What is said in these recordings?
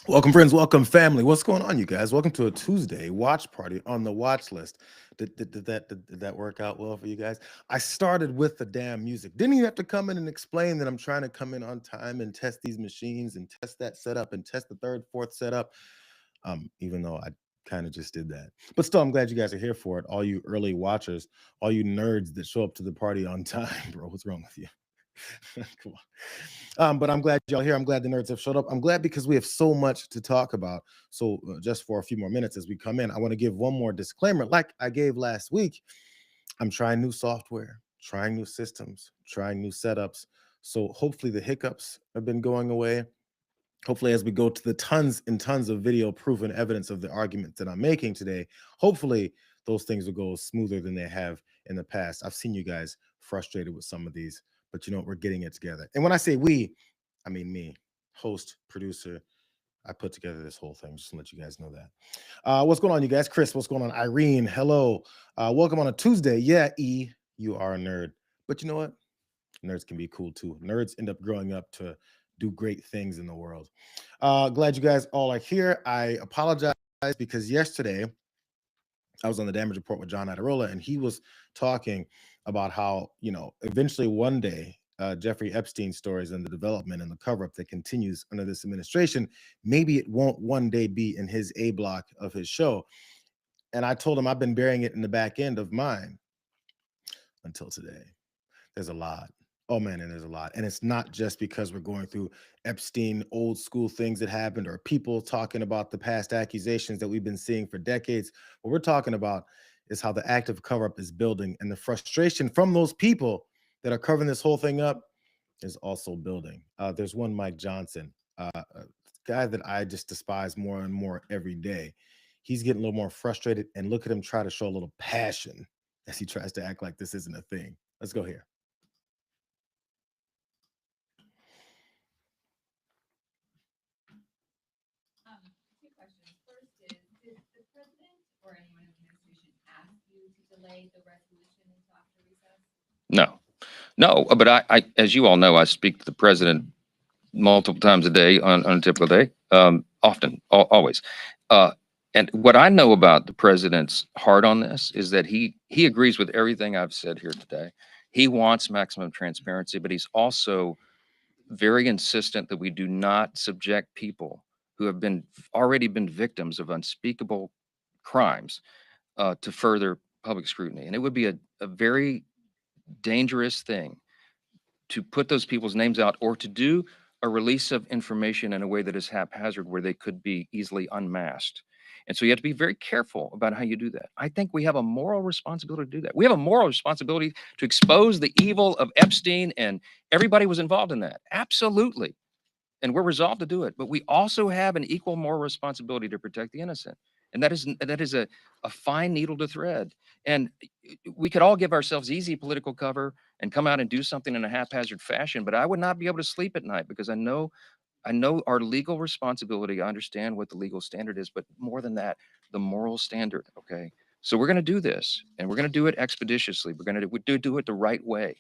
Welcome, friends. Welcome, family. What's going on, you guys? Welcome to a Tuesday watch party on the watch list. Did that work out well for you guys? I started with the damn music. Didn't you have to come in and explain that I'm trying to come in on time and test these machines and test that setup and test the third, fourth setup? Even though I kind of just did that. But still, I'm glad you guys are here for it. All you early watchers, all you nerds that show up to the party on time, bro. What's wrong with you? Come on. But I'm glad y'all here. I'm glad the nerds have showed up. I'm glad because we have so much to talk about. So just for a few more minutes as we come in, I want to give one more disclaimer, like I gave last week. I'm trying new software, trying new systems, trying new setups. So hopefully the hiccups have been going away. Hopefully, as we go to the tons and tons of video proof and evidence of the arguments that I'm making today, hopefully those things will go smoother than they have in the past. I've seen you guys frustrated with some of these, but you know what? We're getting it together. And when I say we, I mean me, host, producer. I put together this whole thing just to let you guys know that. What's going on, you guys? Chris, what's going on? Irene, hello. Welcome on a Tuesday. Yeah, E, you are a nerd. But you know what? Nerds can be cool too. Nerds end up growing up to do great things in the world. Glad you guys all are here. I apologize because yesterday I was on the damage report with John Adirola, and he was talking about how, eventually one day, Jeffrey Epstein stories and the development and the cover-up that continues under this administration, maybe it won't one day be in his A block of his show. And I told him I've been burying it in the back end of mine until today. There's a lot. Oh man, and there's a lot. And it's not just because we're going through Epstein old school things that happened or people talking about the past accusations that we've been seeing for decades. What we're talking about is how the active cover-up is building, and the frustration from those people that are covering this whole thing up is also building. There's one Mike Johnson, a guy that I just despise more and more every day. He's getting a little more frustrated, and look at him try to show a little passion as he tries to act like this isn't a thing. Let's go here. Two questions. First is, did the president or anyone in the administration ask you to delay the resolution until after recess? No, but I, as you all know, I speak to the president multiple times a day on a typical day, often, always. And what I know about the president's heart on this is that he agrees with everything I've said here today. He wants maximum transparency, but he's also very insistent that we do not subject people who have already been victims of unspeakable crimes to further public scrutiny. And it would be a very dangerous thing to put those people's names out or to do a release of information in a way that is haphazard where they could be easily unmasked. And so you have to be very careful about how you do that. I think we have a moral responsibility to do that. We have a moral responsibility to expose the evil of Epstein, and everybody was involved in that. Absolutely. And we're resolved to do it. But we also have an equal moral responsibility to protect the innocent. And that is a fine needle to thread. And we could all give ourselves easy political cover and come out and do something in a haphazard fashion, but I would not be able to sleep at night because I know our legal responsibility. I understand what the legal standard is, but more than that, the moral standard. Okay. So we're going to do this, and we're going to do it expeditiously. We're going to do it the right way.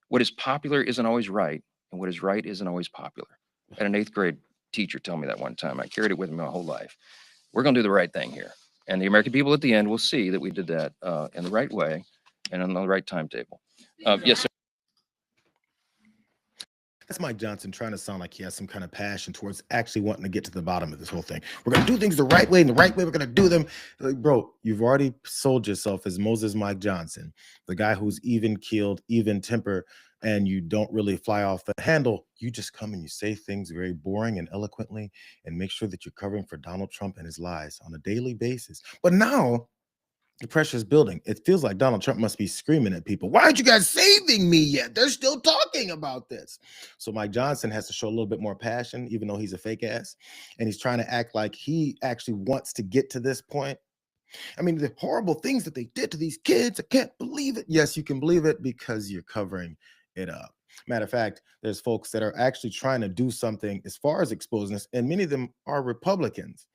What is popular isn't always right, and what is right isn't always popular. I had an 8th grade teacher tell me that one time. I carried it with me my whole life. We're going to do the right thing here. And the American people at the end will see that we did that in the right way and on the right timetable. Yes, sir. That's Mike Johnson trying to sound like he has some kind of passion towards actually wanting to get to the bottom of this whole thing. We're going to do things the right way, and the right way we're going to do them. Like, bro, you've already sold yourself as Moses Mike Johnson, the guy who's even keeled, even temper, and you don't really fly off the handle. You just come and you say things very boring and eloquently and make sure that you're covering for Donald Trump and his lies on a daily basis. But now the pressure is building. It feels like Donald Trump must be screaming at people, why aren't you guys saving me yet? They're still talking about this. So Mike Johnson has to show a little bit more passion, even though he's a fake ass. And he's trying to act like he actually wants to get to this point. I mean, the horrible things that they did to these kids, I can't believe it. Yes, you can believe it because you're covering it up. Matter of fact, there's folks that are actually trying to do something as far as exposing this, and many of them are Republicans.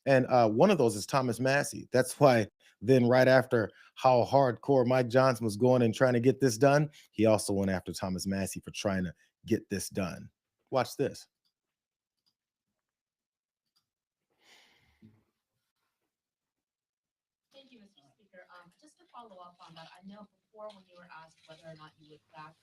And one of those is Thomas Massey. That's why then right after how hardcore Mike Johnson was going and trying to get this done, he also went after Thomas Massey for trying to get this done. Watch this. Thank you, Mr. Speaker. Just to follow up on that, I know before when you were asked whether or not you would back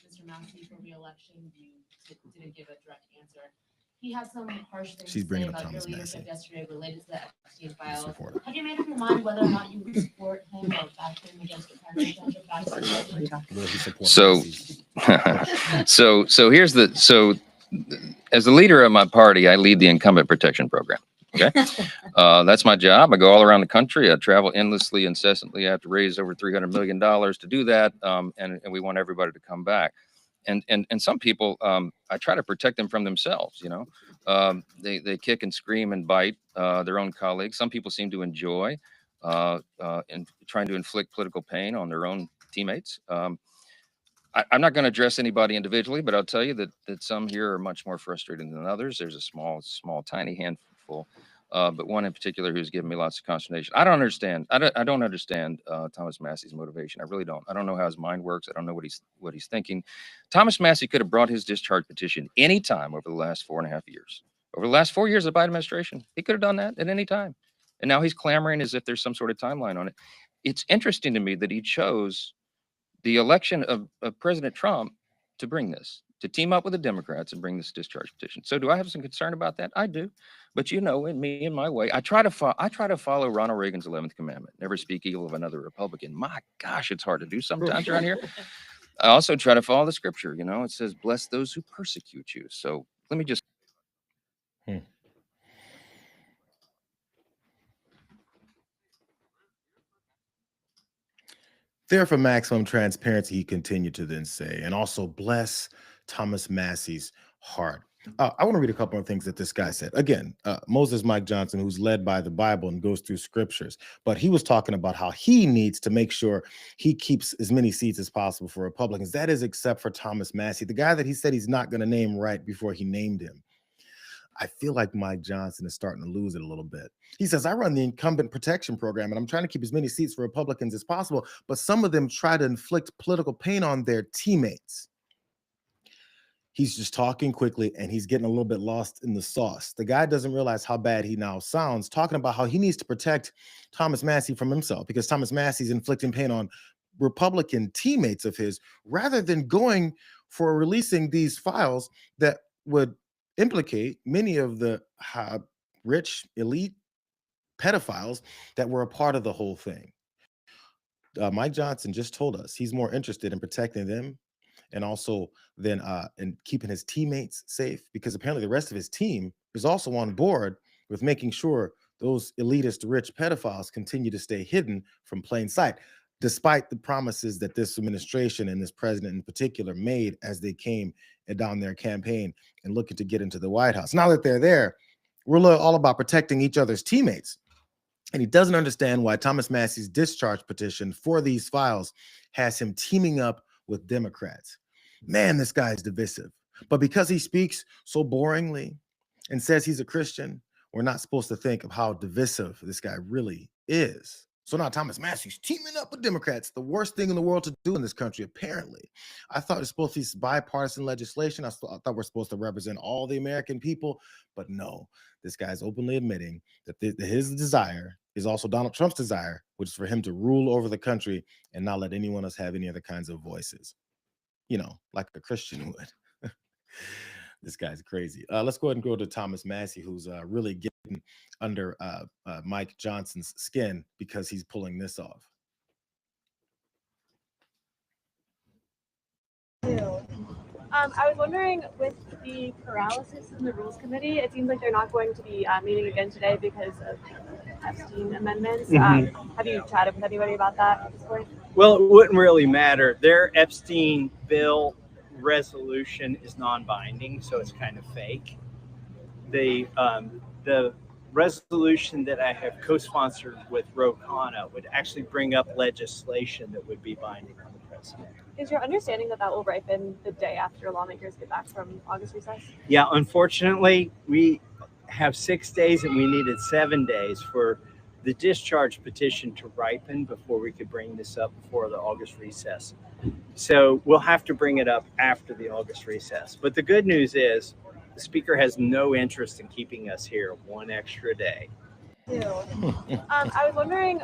Mr. Massey for re-election, you didn't give a direct answer. He has some harsh things She's to say bringing up about your Thomas leadership Massey. yesterday related to the Epstein This files. reporter. Have you made up your mind whether or not you would support him or back him against your primary candidate back to the Will he support So, Massey's? so here's as the leader of my party, I lead the incumbent protection program. Okay. That's my job. I go all around the country. I travel endlessly, incessantly. I have to raise over $300 million to do that. And we want everybody to come back. And some people, I try to protect them from themselves. They kick and scream and bite their own colleagues. Some people seem to enjoy in trying to inflict political pain on their own teammates. I'm not going to address anybody individually, but I'll tell you that some here are much more frustrated than others. There's a small, tiny handful, but one in particular who's given me lots of consternation. I don't understand. I don't understand Thomas Massey's motivation. I really don't. I don't know how his mind works. I don't know what he's thinking. Thomas Massey could have brought his discharge petition anytime over the last 4.5 years. Over the last 4 years of the Biden administration, he could have done that at any time. And now he's clamoring as if there's some sort of timeline on it. It's interesting to me that he chose the election of President Trump to bring this, to team up with the Democrats and bring this discharge petition. So do I have some concern about that? I do. But in my way, I try to follow Ronald Reagan's 11th commandment, never speak evil of another Republican. My gosh, it's hard to do sometimes around here. I also try to follow the scripture. It says, bless those who persecute you. So let me just. There for maximum transparency, he continued to then say, and also bless Thomas Massey's heart. I want to read a couple of things that this guy said. Again, Moses Mike Johnson, who's led by the Bible and goes through scriptures, but he was talking about how he needs to make sure he keeps as many seats as possible for Republicans. That is except for Thomas Massey, the guy that he said he's not going to name right before he named him. I feel like Mike Johnson is starting to lose it a little bit. He says, I run the incumbent protection program and I'm trying to keep as many seats for Republicans as possible, but some of them try to inflict political pain on their teammates. He's just talking quickly and he's getting a little bit lost in the sauce. The guy doesn't realize how bad he now sounds, talking about how he needs to protect Thomas Massey from himself because Thomas Massey's inflicting pain on Republican teammates of his rather than going for releasing these files that would implicate many of the rich elite pedophiles that were a part of the whole thing. Mike Johnson just told us he's more interested in protecting them and also then in keeping his teammates safe because apparently the rest of his team is also on board with making sure those elitist rich pedophiles continue to stay hidden from plain sight, despite the promises that this administration and this president in particular made as they came down their campaign and looking to get into the White House. Now that they're there, we're all about protecting each other's teammates. And he doesn't understand why Thomas Massey's discharge petition for these files has him teaming up with Democrats. Man, this guy is divisive. But because he speaks so boringly and says he's a Christian, we're not supposed to think of how divisive this guy really is. So now Thomas Massey's teaming up with Democrats, the worst thing in the world to do in this country, apparently. I thought it was supposed to be bipartisan legislation. I thought we're supposed to represent all the American people, but no, this guy's openly admitting that his desire is also Donald Trump's desire, which is for him to rule over the country and not let anyone else have any other kinds of voices, like a Christian would. This guy's crazy. Let's go ahead and go to Thomas Massey, who's really getting under Mike Johnson's skin because he's pulling this off. I was wondering, with the paralysis in the Rules Committee, it seems like they're not going to be meeting again today because of Epstein amendments. Have you chatted with anybody about that at this point? Well, it wouldn't really matter. Their Epstein bill resolution is non-binding, so it's kind of fake. The resolution that I have co-sponsored with Ro Khanna would actually bring up legislation that would be binding on the president. Is your understanding that will ripen the day after lawmakers get back from August recess? Yeah, unfortunately, we have 6 days, and we needed 7 days for the discharge petition to ripen before we could bring this up before the August recess. So we'll have to bring it up after the August recess. But the good news is the speaker has no interest in keeping us here one extra day. I was wondering.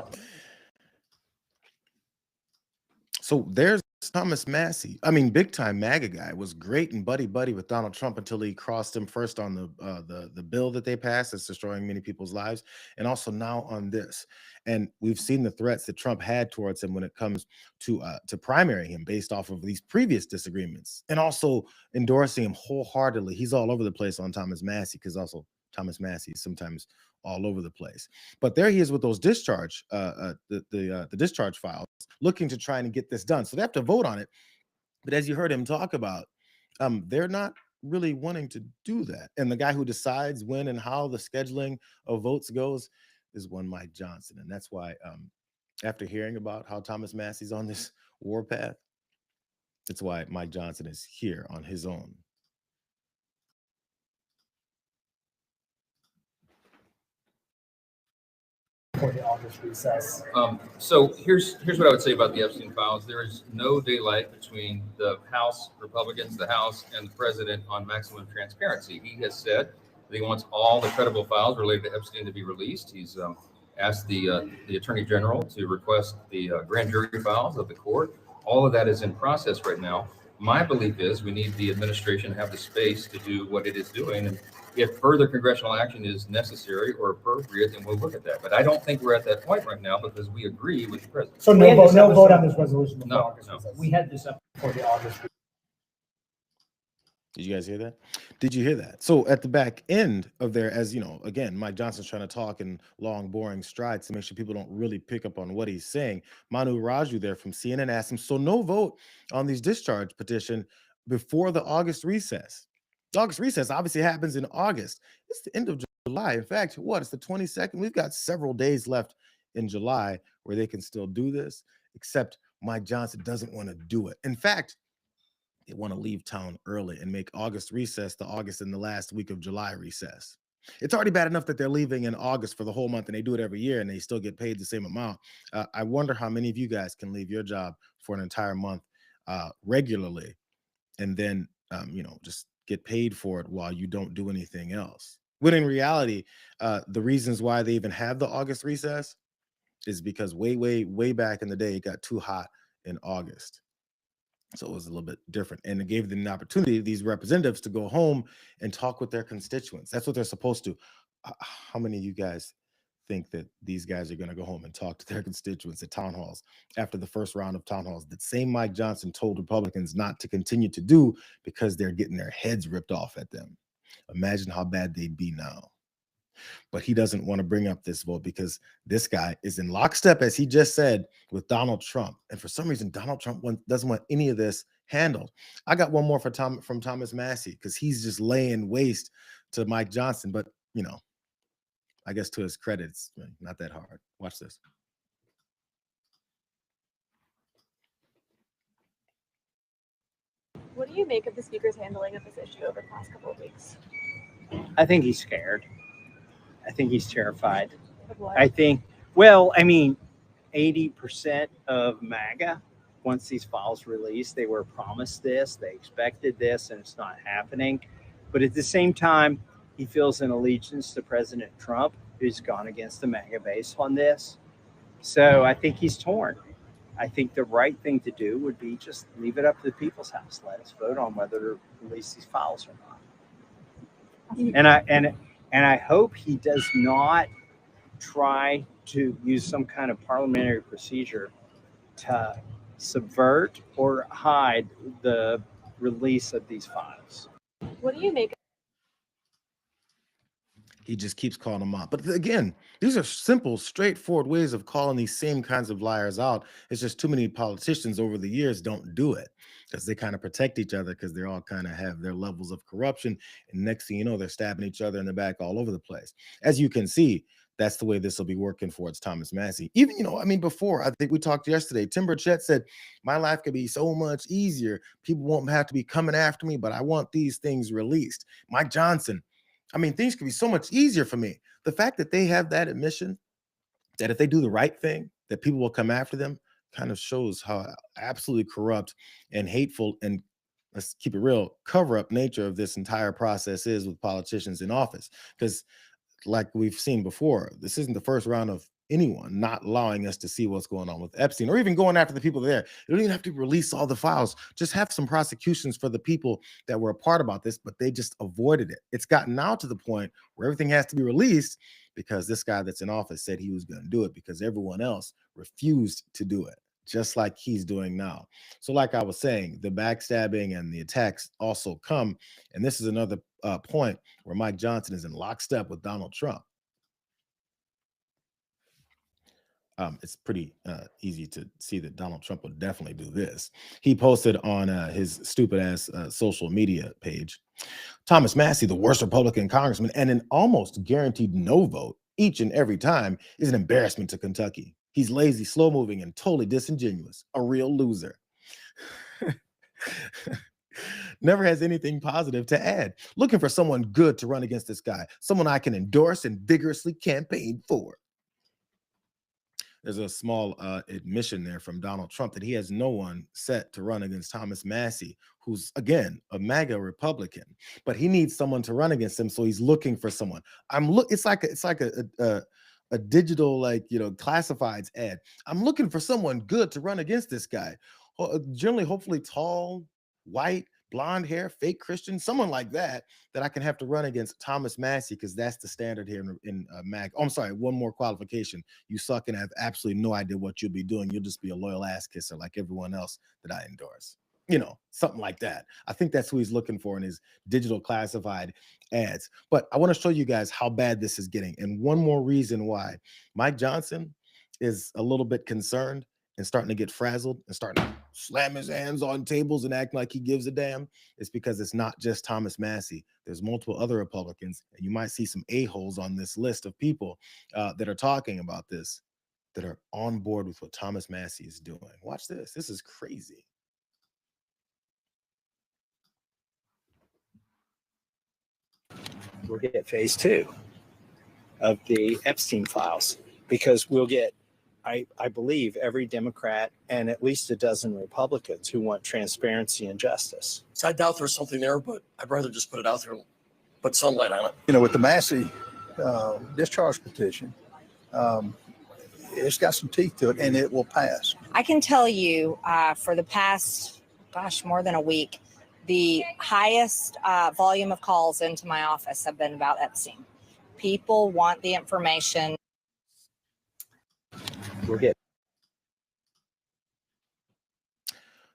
So there's Thomas Massey. I mean, big time MAGA guy, was great and buddy with Donald Trump until he crossed him first on the bill that they passed that's destroying many people's lives, and also now on this. And we've seen the threats that Trump had towards him when it comes to primary him based off of these previous disagreements, and also endorsing him wholeheartedly. He's all over the place on Thomas Massey, because also Thomas Massey is sometimes all over the place. But there he is with those discharge, the discharge files, looking to try and get this done. So they have to vote on it. But as you heard him talk about, they're not really wanting to do that. And the guy who decides when and how the scheduling of votes goes is one Mike Johnson. And that's why, after hearing about how Thomas Massey's on this warpath, that's why Mike Johnson is here on his own. For the August recess. So here's what I would say about the Epstein files. There is no daylight between the House Republicans, the House, and the president on maximum transparency. He has said that he wants all the credible files related to Epstein to be released. He's asked the Attorney General to request the grand jury files of the court. All of that is in process right now. My belief is we need the administration to have the space to do what it is doing. And if further congressional action is necessary or appropriate, then we'll look at that. But I don't think we're at that point right now, because we agree with the president. So no vote on this resolution before No, August no. recess. We had this up for the August. Did you guys hear that? Did you hear that? So at the back end of there, as you know, again, Mike Johnson's trying to talk in long, boring strides to make sure people don't really pick up on what he's saying. Manu Raju there from CNN asked him, so no vote on these discharge petition before the August recess. The August recess obviously happens in August. It's the end of July. In fact, it's the 22nd? We've got several days left in July where they can still do this, except Mike Johnson doesn't want to do it. In fact, they want to leave town early and make August recess the August and the last week of July recess. It's already bad enough that they're leaving in August for the whole month, and they do it every year, and they still get paid the same amount. I wonder how many of you guys can leave your job for an entire month regularly, and then just get paid for it while you don't do anything else. When in reality, the reasons why they even have the August recess is because way back in the day, it got too hot in August. So it was a little bit different, and it gave them the opportunity, these representatives, to go home and talk with their constituents. That's what they're supposed to. How many of you guys think that these guys are going to go home and talk to their constituents at town halls after the first round of town halls that same Mike Johnson told Republicans not to continue to do because they're getting their heads ripped off at them? Imagine how bad they'd be now. But he doesn't want to bring up this vote because this guy is in lockstep, as he just said, with Donald Trump. And for some reason, Donald Trump doesn't want any of this handled. I got one more from Thomas Massey, because he's just laying waste to Mike Johnson. But, I guess to his credit, it's not that hard. Watch this. What do you make of the speaker's handling of this issue over the past couple of weeks? I think he's scared. I think he's terrified. Of what? I think, 80% of MAGA, once these files released, they were promised this, they expected this, and it's not happening. But at the same time, he feels an allegiance to President Trump, who's gone against the MAGA base on this. So I think he's torn. I think the right thing to do would be just leave it up to the people's house. Let us vote on whether to release these files or not. And I hope he does not try to use some kind of parliamentary procedure to subvert or hide the release of these files. What do you make? He just keeps calling them out. But again, these are simple, straightforward ways of calling these same kinds of liars out. It's just too many politicians over the years don't do it, because they kind of protect each other, because they all kind of have their levels of corruption. And next thing you know, they're stabbing each other in the back all over the place. As you can see, that's the way this will be working for Thomas Massey. Even, before, I think we talked yesterday, Tim Burchett said, my life could be so much easier. People won't have to be coming after me, but I want these things released. Mike Johnson, I mean, things could be so much easier for me. The fact that they have that admission that if they do the right thing, that people will come after them kind of shows how absolutely corrupt and hateful and, let's keep it real, cover up nature of this entire process is with politicians in office. Because like we've seen before, this isn't the first round of anyone not allowing us to see what's going on with Epstein or even going after the people there. You don't even have to release all the files. Just have some prosecutions for the people that were a part about this, but they just avoided it. It's gotten now to the point where everything has to be released because this guy that's in office said he was going to do it because everyone else refused to do it, just like he's doing now. So, like I was saying, the backstabbing and the attacks also come. And this is another point where Mike Johnson is in lockstep with Donald Trump. It's pretty easy to see that Donald Trump would definitely do this. He posted on his stupid ass social media page, Thomas Massey, the worst Republican congressman and an almost guaranteed no vote each and every time, is an embarrassment to Kentucky. He's lazy, slow moving, and totally disingenuous. A real loser. Never has anything positive to add. Looking for someone good to run against this guy, someone I can endorse and vigorously campaign for. There's a small admission there from Donald Trump that he has no one set to run against Thomas Massey, who's again a MAGA Republican, but he needs someone to run against him, so he's looking for someone. It's like a digital, like, classifieds ad. I'm looking for someone good to run against this guy. Generally, hopefully tall, white, blonde hair, fake Christian, someone like that I can have to run against Thomas Massey, because that's the standard here in MAG. Oh, I'm sorry, one more qualification. You suck and have absolutely no idea what you'll be doing. You'll just be a loyal ass kisser like everyone else that I endorse. Something like that. I think that's who he's looking for in his digital classified ads. But I want to show you guys how bad this is getting. And one more reason why Mike Johnson is a little bit concerned and starting to get frazzled and starting to slam his hands on tables and act like he gives a damn, is because it's not just Thomas Massey. There's multiple other Republicans, and you might see some a-holes on this list of people that are talking about this, that are on board with what Thomas Massey is doing. Watch this. This is crazy. We'll get phase 2 of the Epstein files, because we'll get, I believe, every Democrat and at least a dozen Republicans who want transparency and justice. So I doubt there's something there, but I'd rather just put it out there and put sunlight on it. With the Massey discharge petition, it's got some teeth to it, and it will pass. I can tell you for the past, more than a week, the highest volume of calls into my office have been about Epstein. People want the information. We'll get.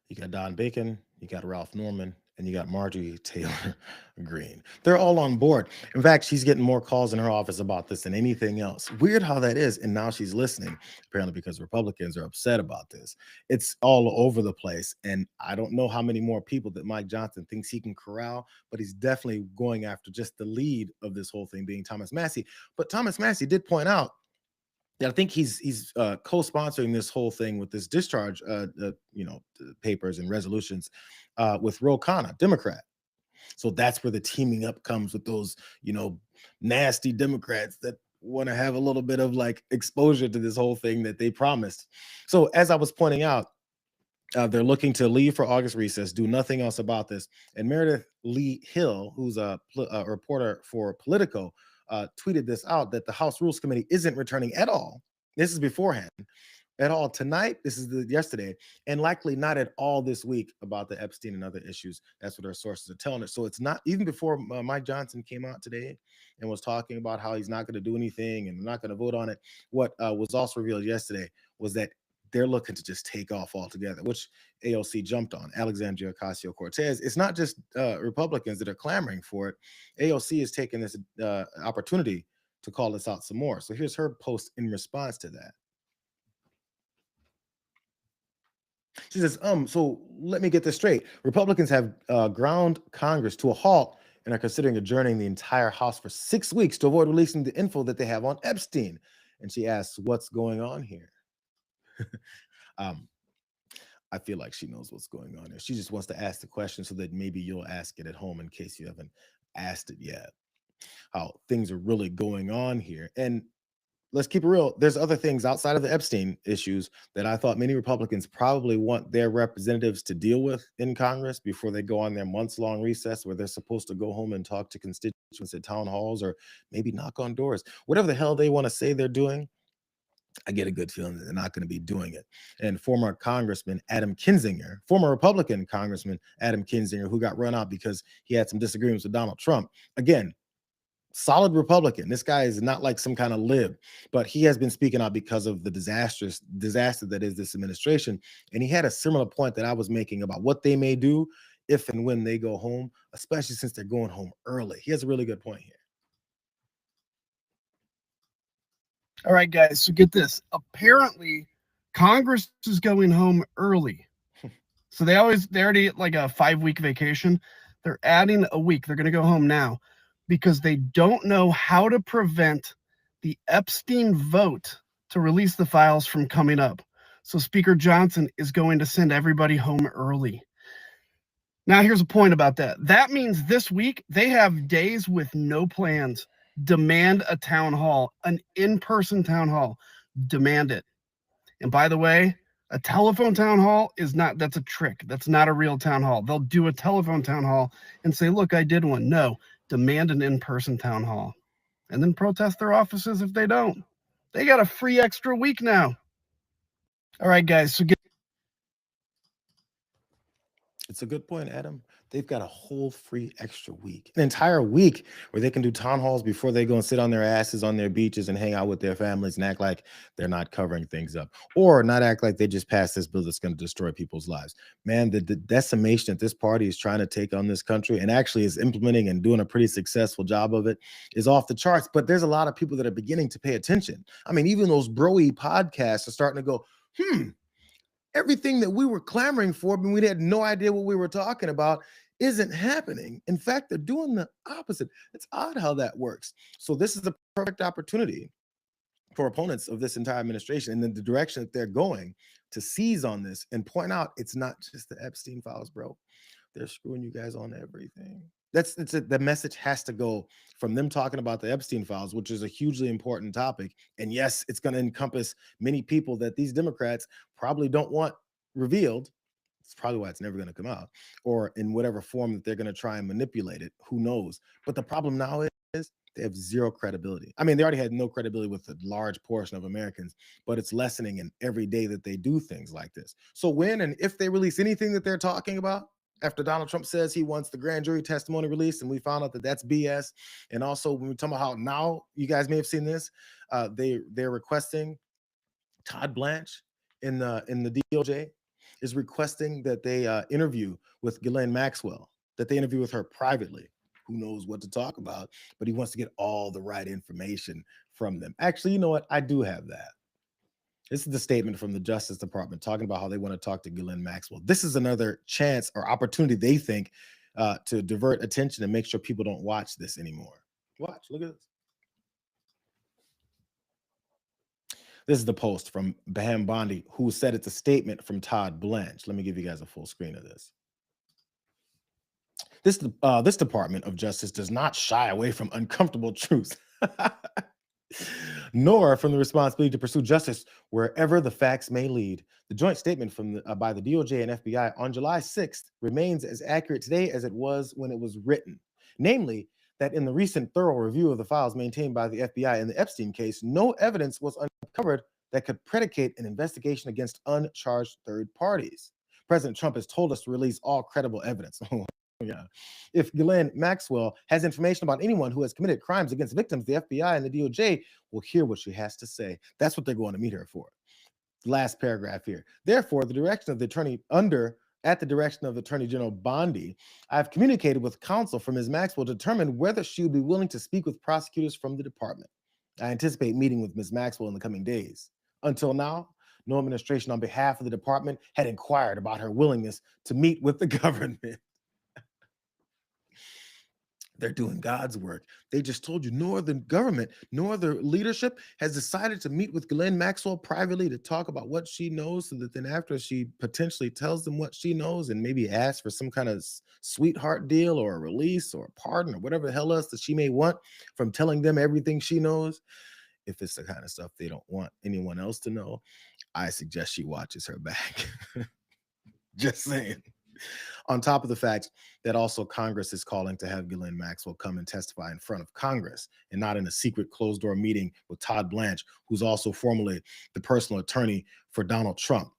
You got Don Bacon, you got Ralph Norman, and you got Marjorie Taylor Greene. They're all on board. In fact, she's getting more calls in her office about this than anything else. Weird how that is. And now she's listening, apparently because Republicans are upset about this. It's all over the place. And I don't know how many more people that Mike Johnson thinks he can corral, but he's definitely going after just the lead of this whole thing being Thomas Massey. But Thomas Massey did point out, I think he's co-sponsoring this whole thing with this discharge, papers and resolutions with Ro Khanna, Democrat. So that's where the teaming up comes with those, nasty Democrats that want to have a little bit of like exposure to this whole thing that they promised. So as I was pointing out, they're looking to leave for August recess, do nothing else about this. And Meredith Lee Hill, who's a reporter for Politico, tweeted this out, that the House Rules Committee isn't returning at all. This is beforehand. At all tonight. This is yesterday, and likely not at all this week about the Epstein and other issues. That's what our sources are telling us. So it's not even before Mike Johnson came out today and was talking about how he's not going to do anything and not going to vote on it. What was also revealed yesterday was that they're looking to just take off altogether, which AOC jumped on. Alexandria Ocasio-Cortez. It's not just Republicans that are clamoring for it. AOC is taking this opportunity to call this out some more. So here's her post in response to that. She says, so let me get this straight. Republicans have ground Congress to a halt and are considering adjourning the entire House for 6 weeks to avoid releasing the info that they have on Epstein. And she asks, what's going on here? I feel like she knows what's going on here. She just wants to ask the question so that maybe you'll ask it at home in case you haven't asked it yet. how things are really going on here. And let's keep it real. There's other things outside of the Epstein issues that I thought many Republicans probably want their representatives to deal with in Congress before they go on their months-long recess where they're supposed to go home and talk to constituents at town halls or maybe knock on doors. Whatever the hell they want to say they're doing, I get a good feeling that they're not going to be doing it. And former Republican Congressman Adam Kinzinger, who got run out because he had some disagreements with Donald Trump, again, solid Republican. This guy is not like some kind of lib, but he has been speaking out because of the disaster that is this administration. And he had a similar point that I was making about what they may do if and when they go home, especially since they're going home early. He has a really good point here. All right, guys. So get this. Apparently, Congress is going home early. So they already get like a 5-week vacation. They're adding a week. They're going to go home now because they don't know how to prevent the Epstein vote to release the files from coming up. So Speaker Johnson is going to send everybody home early. Now, here's a point about that. That means this week they have days with no plans. Demand a town hall, an in-person town hall. Demand it. And by the way, a telephone town hall that's a trick. That's not a real town hall. They'll do a telephone town hall and say, look, I did one. No, demand an in-person town hall. And then protest their offices if they don't. They got a free extra week now. All right, guys. So It's a good point, Adam. They've got a whole free extra week, an entire week where they can do town halls before they go and sit on their asses on their beaches and hang out with their families and act like they're not covering things up, or not act like they just passed this bill that's going to destroy people's lives. Man, the decimation that this party is trying to take on this country and actually is implementing and doing a pretty successful job of it is off the charts. But there's a lot of people that are beginning to pay attention. I mean, even those bro-y podcasts are starting to go, everything that we were clamoring for, but we had no idea what we were talking about, isn't happening. In fact, they're doing the opposite. It's odd how that works. So this is the perfect opportunity for opponents of this entire administration and then the direction that they're going to seize on this and point out it's not just the Epstein files, bro. They're screwing you guys on everything. The message has to go from them talking about the Epstein files, which is a hugely important topic. And yes, it's going to encompass many people that these Democrats probably don't want revealed. It's probably why it's never going to come out, or in whatever form that they're going to try and manipulate it. Who knows? But the problem now is they have zero credibility. I mean, they already had no credibility with a large portion of Americans, but it's lessening in every day that they do things like this. So when and if they release anything that they're talking about, after Donald Trump says he wants the grand jury testimony released, and we found out that that's BS. And also, when we talk about how now, you guys may have seen this, they're requesting Todd Blanche in the DOJ is requesting that they interview with Ghislaine Maxwell, that they interview with her privately. Who knows what to talk about, but he wants to get all the right information from them. Actually, you know what? I do have that. This is the statement from the Justice Department talking about how they want to talk to Ghislaine Maxwell. This is another chance or opportunity they think to divert attention and make sure people don't watch this anymore. Watch, look at this. This is the post from Baham Bondi, who said it's a statement from Todd Blanche. Let me give you guys a full screen of this. This Department of Justice does not shy away from uncomfortable truths, nor from the responsibility to pursue justice wherever the facts may lead. The joint statement by the DOJ and FBI on July 6th remains as accurate today as it was when it was written. Namely, that in the recent thorough review of the files maintained by the FBI in the Epstein case, no evidence was uncovered that could predicate an investigation against uncharged third parties. President Trump has told us to release all credible evidence. Yeah. If Ghislaine Maxwell has information about anyone who has committed crimes against victims, the FBI and the DOJ will hear what she has to say. That's what they're going to meet her for. Last paragraph here. Therefore, at the direction of Attorney General Bondi, I've communicated with counsel for Ms. Maxwell to determine whether she would be willing to speak with prosecutors from the department. I anticipate meeting with Ms. Maxwell in the coming days. Until now, no administration on behalf of the department had inquired about her willingness to meet with the government. They're doing God's work. They just told you, nor the government, nor the leadership has decided to meet with Ghislaine Maxwell privately to talk about what she knows, so that then after she potentially tells them what she knows and maybe asks for some kind of sweetheart deal or a release or a pardon or whatever the hell else that she may want from telling them everything she knows. If it's the kind of stuff they don't want anyone else to know, I suggest she watches her back. Just saying. On top of the fact that also Congress is calling to have Ghislaine Maxwell come and testify in front of Congress and not in a secret closed door meeting with Todd Blanche, who's also formerly the personal attorney for Donald Trump.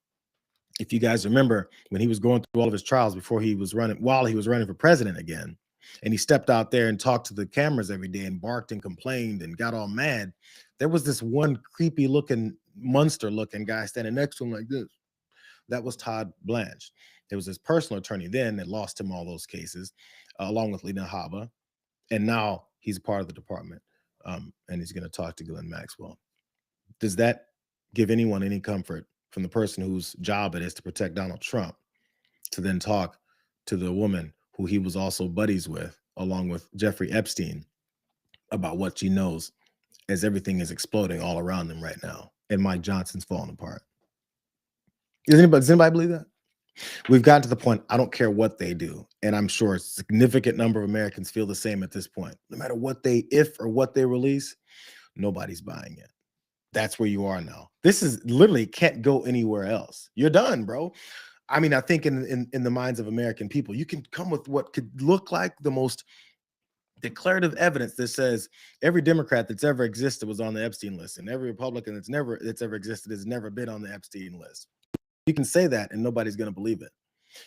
If you guys remember, when he was going through all of his trials before he was running, while he was running for president again, and he stepped out there and talked to the cameras every day and barked and complained and got all mad, there was this one creepy looking, monster looking guy standing next to him like this. That was Todd Blanche. There was his personal attorney then that lost him all those cases, along with Lena Haba. And now he's part of the department, and he's going to talk to Ghislaine Maxwell. Does that give anyone any comfort from the person whose job it is to protect Donald Trump to then talk to the woman who he was also buddies with, along with Jeffrey Epstein, about what she knows as everything is exploding all around them right now and Mike Johnson's falling apart? Does anybody believe that? We've gotten to the point, I don't care what they do. And I'm sure a significant number of Americans feel the same at this point. No matter what if or what they release, nobody's buying it. That's where you are now. This is literally can't go anywhere else. You're done, bro. I mean, I think in the minds of American people, you can come with what could look like the most declarative evidence that says every Democrat that's ever existed was on the Epstein list, and every Republican that's ever existed has never been on the Epstein list. You can say that and nobody's going to believe it.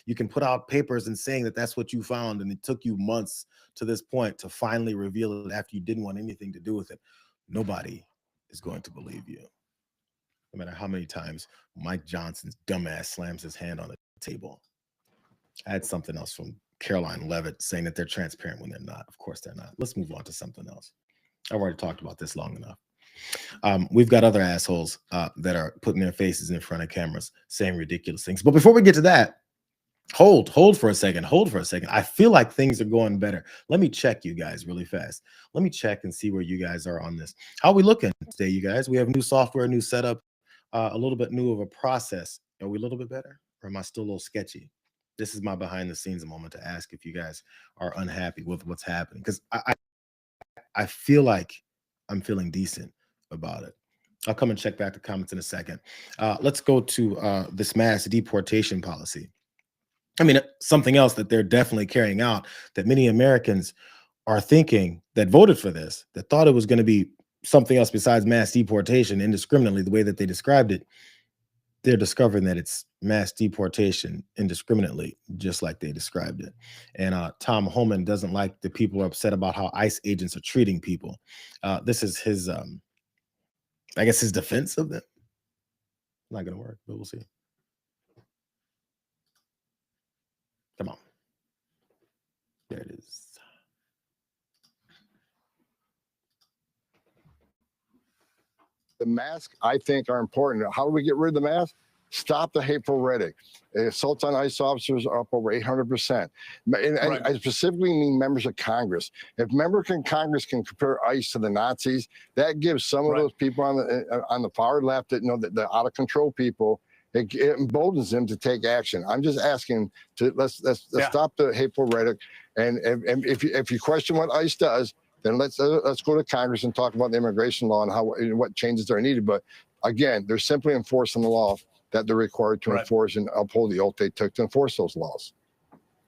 You can put out papers and saying that that's what you found, and it took you months to this point to finally reveal it after you didn't want anything to do with it. Nobody is going to believe you, no matter how many times Mike Johnson's dumbass slams his hand on the table. I had something else from Caroline Levitt saying that they're transparent when they're not. Of course they're not. Let's move on to something else. I've already talked about this long enough. We've got other assholes that are putting their faces in front of cameras saying ridiculous things. But before we get to that, hold for a second. I feel like things are going better. Let me check you guys really fast. Let me check and see where you guys are on this. How are we looking today, you guys? We have new software, new setup, a little bit new of a process. Are we a little bit better, or am I still a little sketchy? This is my behind the scenes moment to ask if you guys are unhappy with what's happening, because I feel like I'm feeling decent about it. I'll come and check back the comments in a second. Let's go to this mass deportation policy. I mean, something else that they're definitely carrying out that many Americans are thinking that voted for this, that thought it was going to be something else besides mass deportation indiscriminately, the way that they described it. They're discovering that it's mass deportation indiscriminately, just like they described it. And Tom Homan doesn't like the people are upset about how ICE agents are treating people. This is his, I guess, his defense of them. Not going to work, but we'll see. Come on. There it is. The masks, I think, are important. How do we get rid of the mask? Stop the hateful rhetoric. Assaults on ICE officers are up over 800%. And I specifically mean members of Congress. If members of Congress can compare ICE to the Nazis, that gives some of those people on the far left that know that the out of control people, it emboldens them to take action. I'm just asking to let's stop the hateful rhetoric. And if you question what ICE does, then let's go to Congress and talk about the immigration law and how and what changes are needed. But again, they're simply enforcing the law that they're required to enforce and uphold the oath they took to enforce those laws.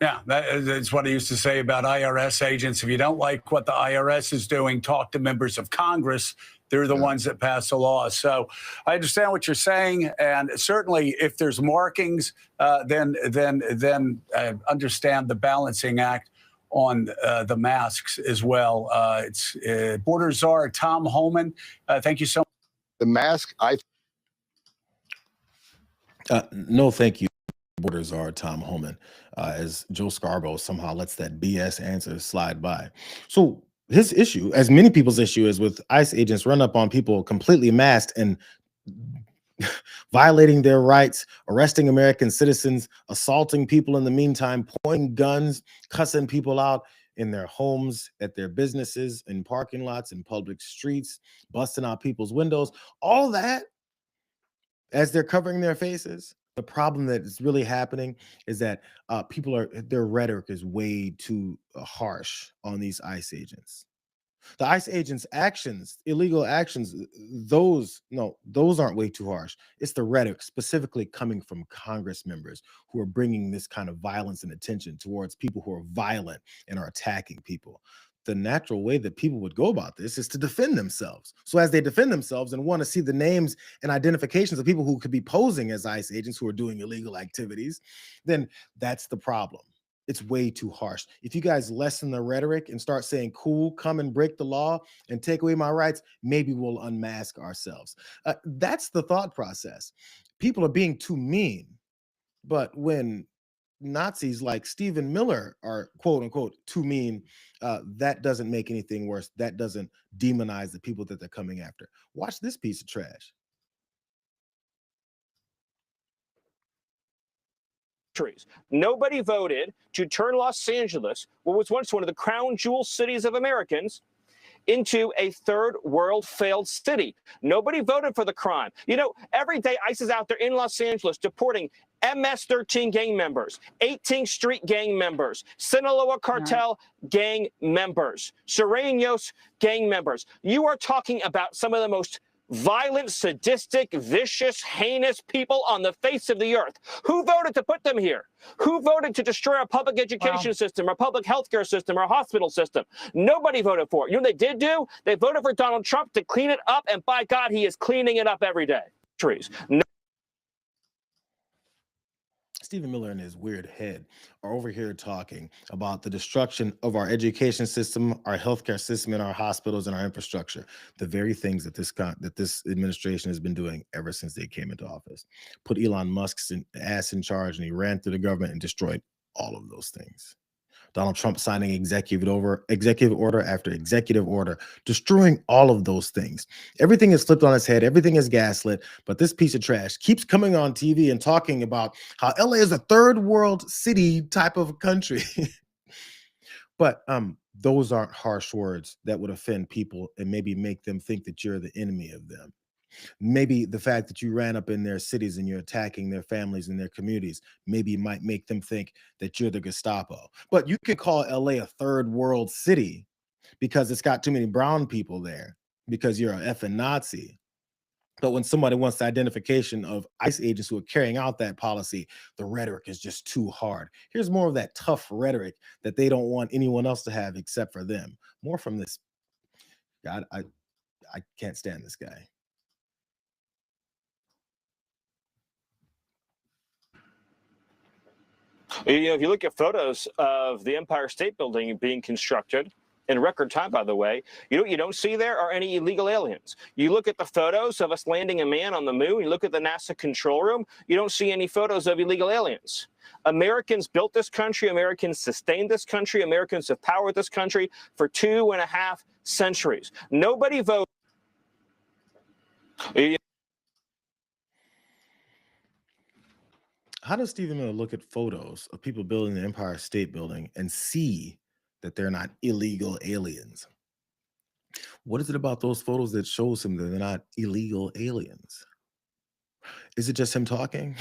Yeah, that's what I used to say about IRS agents. If you don't like what the IRS is doing, talk to members of Congress. They're the ones that pass the laws. So I understand what you're saying, and certainly if there's markings, then understand the balancing act on the masks as well. It's Border Czar Tom Homan. Thank you so much. The mask, no, thank you, Border Czar Tom Homan, as Joe Scarborough somehow lets that BS answer slide by. So his issue, as many people's issue, is with ICE agents run up on people completely masked and violating their rights, arresting American citizens, assaulting people in the meantime, pointing guns, cussing people out, in their homes, at their businesses, in parking lots, in public streets, busting out people's windows, all that as they're covering their faces. The problem that is really happening is that their rhetoric is way too harsh on these ICE agents. The ICE agents' actions, illegal actions, those aren't way too harsh. It's the rhetoric specifically coming from Congress members who are bringing this kind of violence and attention towards people who are violent and are attacking people. The natural way that people would go about this is to defend themselves. So as they defend themselves and want to see the names and identifications of people who could be posing as ICE agents who are doing illegal activities, then that's the problem. It's way too harsh. If you guys lessen the rhetoric and start saying, cool, come and break the law and take away my rights, maybe we'll unmask ourselves. That's the thought process. People are being too mean. But when Nazis like Stephen Miller are quote unquote too mean, that doesn't make anything worse. That doesn't demonize the people that they're coming after. Watch this piece of trash. Nobody voted to turn Los Angeles, what was once one of the crown jewel cities of Americans, into a third world failed city. Nobody voted for the crime. You know, every day ICE is out there in Los Angeles deporting MS-13 gang members, 18th Street gang members, Sinaloa cartel gang members, Sureños gang members. You are talking about some of the most violent, sadistic, vicious, heinous people on the face of the earth. Who voted to put them here? Who voted to destroy our public education system, our public healthcare system, our hospital system? Nobody voted for it. You know what they did do? They voted for Donald Trump to clean it up, and by God, he is cleaning it up every day. Stephen Miller and his weird head are over here talking about the destruction of our education system, our healthcare system, and our hospitals and our infrastructure. The very things that this administration has been doing ever since they came into office. Put Elon Musk's ass in charge, and he ran through the government and destroyed all of those things. Donald Trump signing executive order after executive order, destroying all of those things. Everything is flipped on its head. Everything is gaslit. But this piece of trash keeps coming on TV and talking about how LA is a third world city type of country. But those aren't harsh words that would offend people and maybe make them think that you're the enemy of them. Maybe the fact that you ran up in their cities and you're attacking their families and their communities, maybe might make them think that you're the Gestapo. But you can call LA a third world city because it's got too many brown people there, because you're an effing Nazi. But when somebody wants the identification of ICE agents who are carrying out that policy, the rhetoric is just too hard. Here's more of that tough rhetoric that they don't want anyone else to have except for them. More from this. God, I can't stand this guy. You know, if you look at photos of the Empire State Building being constructed in record time, by the way, you know what you don't see there are any illegal aliens. You look at the photos of us landing a man on the moon, you look at the NASA control room, you don't see any photos of illegal aliens. Americans built this country, Americans sustained this country, Americans have powered this country for 2.5 centuries. Nobody voted. How does Stephen Miller look at photos of people building the Empire State Building and see that they're not illegal aliens? What is it about those photos that shows him that they're not illegal aliens? Is it just him talking?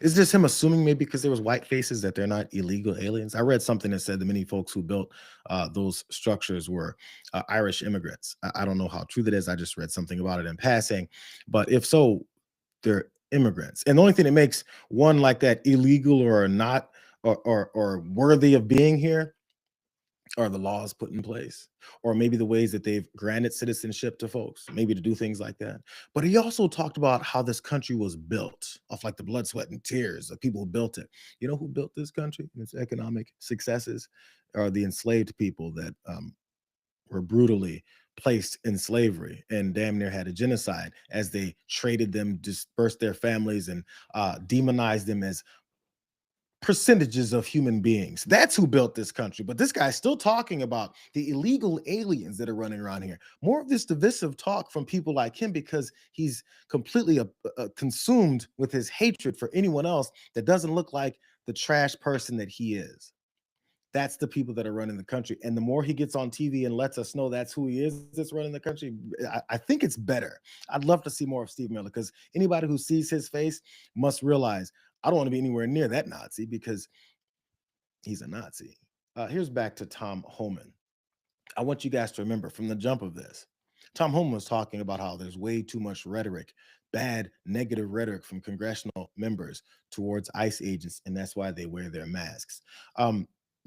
Is it just him assuming maybe because there was white faces that they're not illegal aliens? I read something that said that many folks who built those structures were Irish immigrants. I don't know how true that is. I just read something about it in passing. But if so, they're immigrants. And the only thing that makes one like that illegal or not or worthy of being here are the laws put in place, or maybe the ways that they've granted citizenship to folks, maybe to do things like that. But he also talked about how this country was built off like the blood, sweat, and tears of people who built it. You know who built this country and its economic successes are the enslaved people that were brutally placed in slavery and damn near had a genocide as they traded them, dispersed their families, and demonized them as percentages of human beings. That's who built this country. But this guy's still talking about the illegal aliens that are running around here. More of this divisive talk from people like him because he's completely consumed with his hatred for anyone else that doesn't look like the trash person that he is. That's the people that are running the country. And the more he gets on TV and lets us know that's who he is that's running the country, I think it's better. I'd love to see more of Steve Miller, because anybody who sees his face must realize I don't want to be anywhere near that Nazi, because he's a Nazi. Here's back to Tom Homan. I want you guys to remember from the jump of this, Tom Homan was talking about how there's way too much rhetoric, bad, negative rhetoric from congressional members towards ICE agents, and that's why they wear their masks.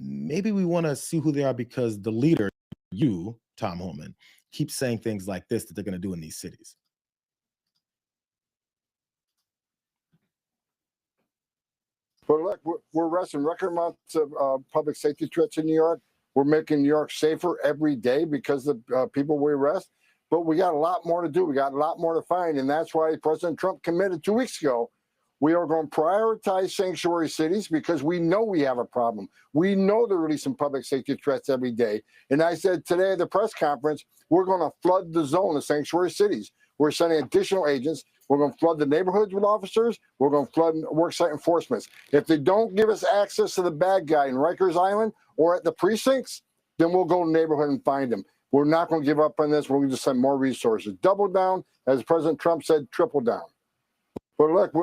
Maybe we want to see who they are because the leader, you, Tom Homan, keeps saying things like this that they're going to do in these cities. But look, we're arresting record amounts of public safety threats in New York. We're making New York safer every day because of people we arrest. But we got a lot more to do. We got a lot more to find. And that's why President Trump committed 2 weeks ago, we are going to prioritize sanctuary cities because we know we have a problem. We know they're releasing public safety threats every day. And I said today at the press conference, we're going to flood the zone of sanctuary cities. We're sending additional agents. We're going to flood the neighborhoods with officers. We're going to flood worksite enforcement. If they don't give us access to the bad guy in Rikers Island or at the precincts, then we'll go to the neighborhood and find them. We're not going to give up on this. We're going to just send more resources. Double down, as President Trump said, triple down. But look,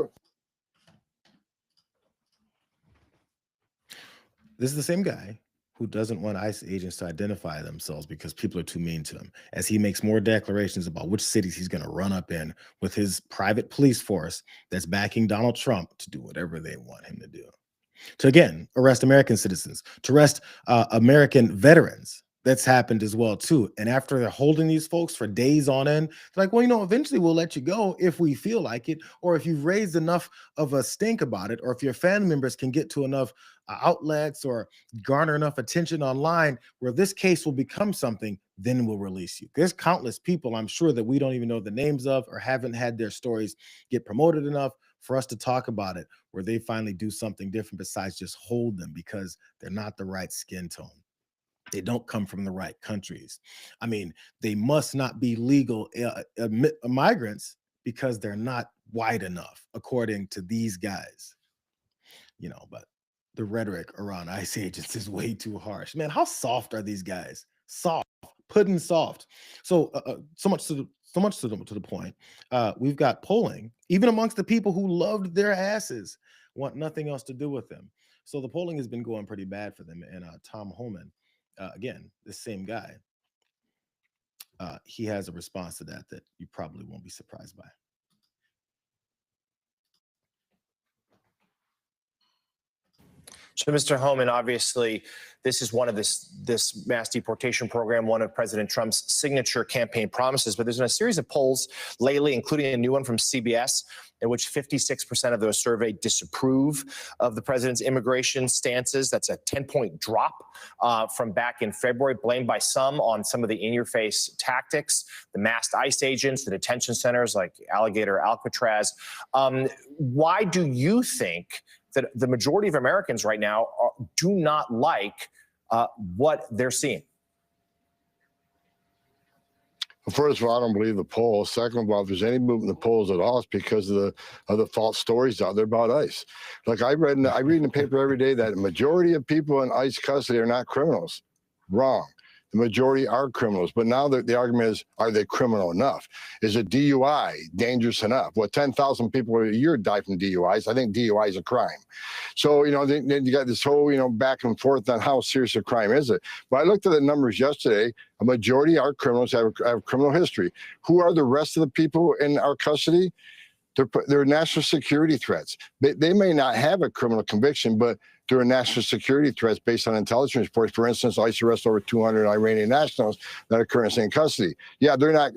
this is the same guy who doesn't want ICE agents to identify themselves because people are too mean to them, as he makes more declarations about which cities he's going to run up in with his private police force that's backing Donald Trump to do whatever they want him to do. To, again, arrest American citizens, to arrest American veterans. That's happened as well, too. And after they're holding these folks for days on end, they're like, well, you know, eventually we'll let you go if we feel like it, or if you've raised enough of a stink about it, or if your family members can get to enough outlets or garner enough attention online where this case will become something, then we'll release you. There's countless people, I'm sure, that we don't even know the names of or haven't had their stories get promoted enough for us to talk about it, where they finally do something different besides just hold them because they're not the right skin tone. They don't come from the right countries. I mean, they must not be legal migrants because they're not white enough, according to these guys. You know, but the rhetoric around ICE agents is way too harsh. Man, how soft are these guys? Soft, pudding soft. So so much to the point. We've got polling, even amongst the people who loved their asses, want nothing else to do with them. So the polling has been going pretty bad for them. And Tom Homan, again, the same guy, he has a response to that you probably won't be surprised by. So, Mr. Homan, obviously, this is one of this mass deportation program, one of President Trump's signature campaign promises. But there's been a series of polls lately, including a new one from CBS, in which 56% of those surveyed disapprove of the president's immigration stances. That's a 10-point drop from back in February, blamed by some on some of the in-your-face tactics, the masked ICE agents, the detention centers like Alligator, Alcatraz. Why do you think that the majority of Americans right now do not like what they're seeing? Well, first of all, I don't believe the polls. Second of all, if there's any movement in the polls at all, it's because of the false stories out there about ICE. Like I read in the paper every day that a majority of people in ICE custody are not criminals. Wrong. The majority are criminals. But now the argument is, are they criminal enough? Is a DUI dangerous enough? Well, 10,000 people a year die from DUIs. I think DUI is a crime. So, you know, then you got this whole, you know, back and forth on how serious a crime is it. But I looked at the numbers yesterday. A majority are criminals, have criminal history. Who are the rest of the people in our custody? They're national security threats. They may not have a criminal conviction, but there are national security threats based on intelligence reports. For instance, ICE arrests over 200 Iranian nationals that are currently in custody. Yeah, they're not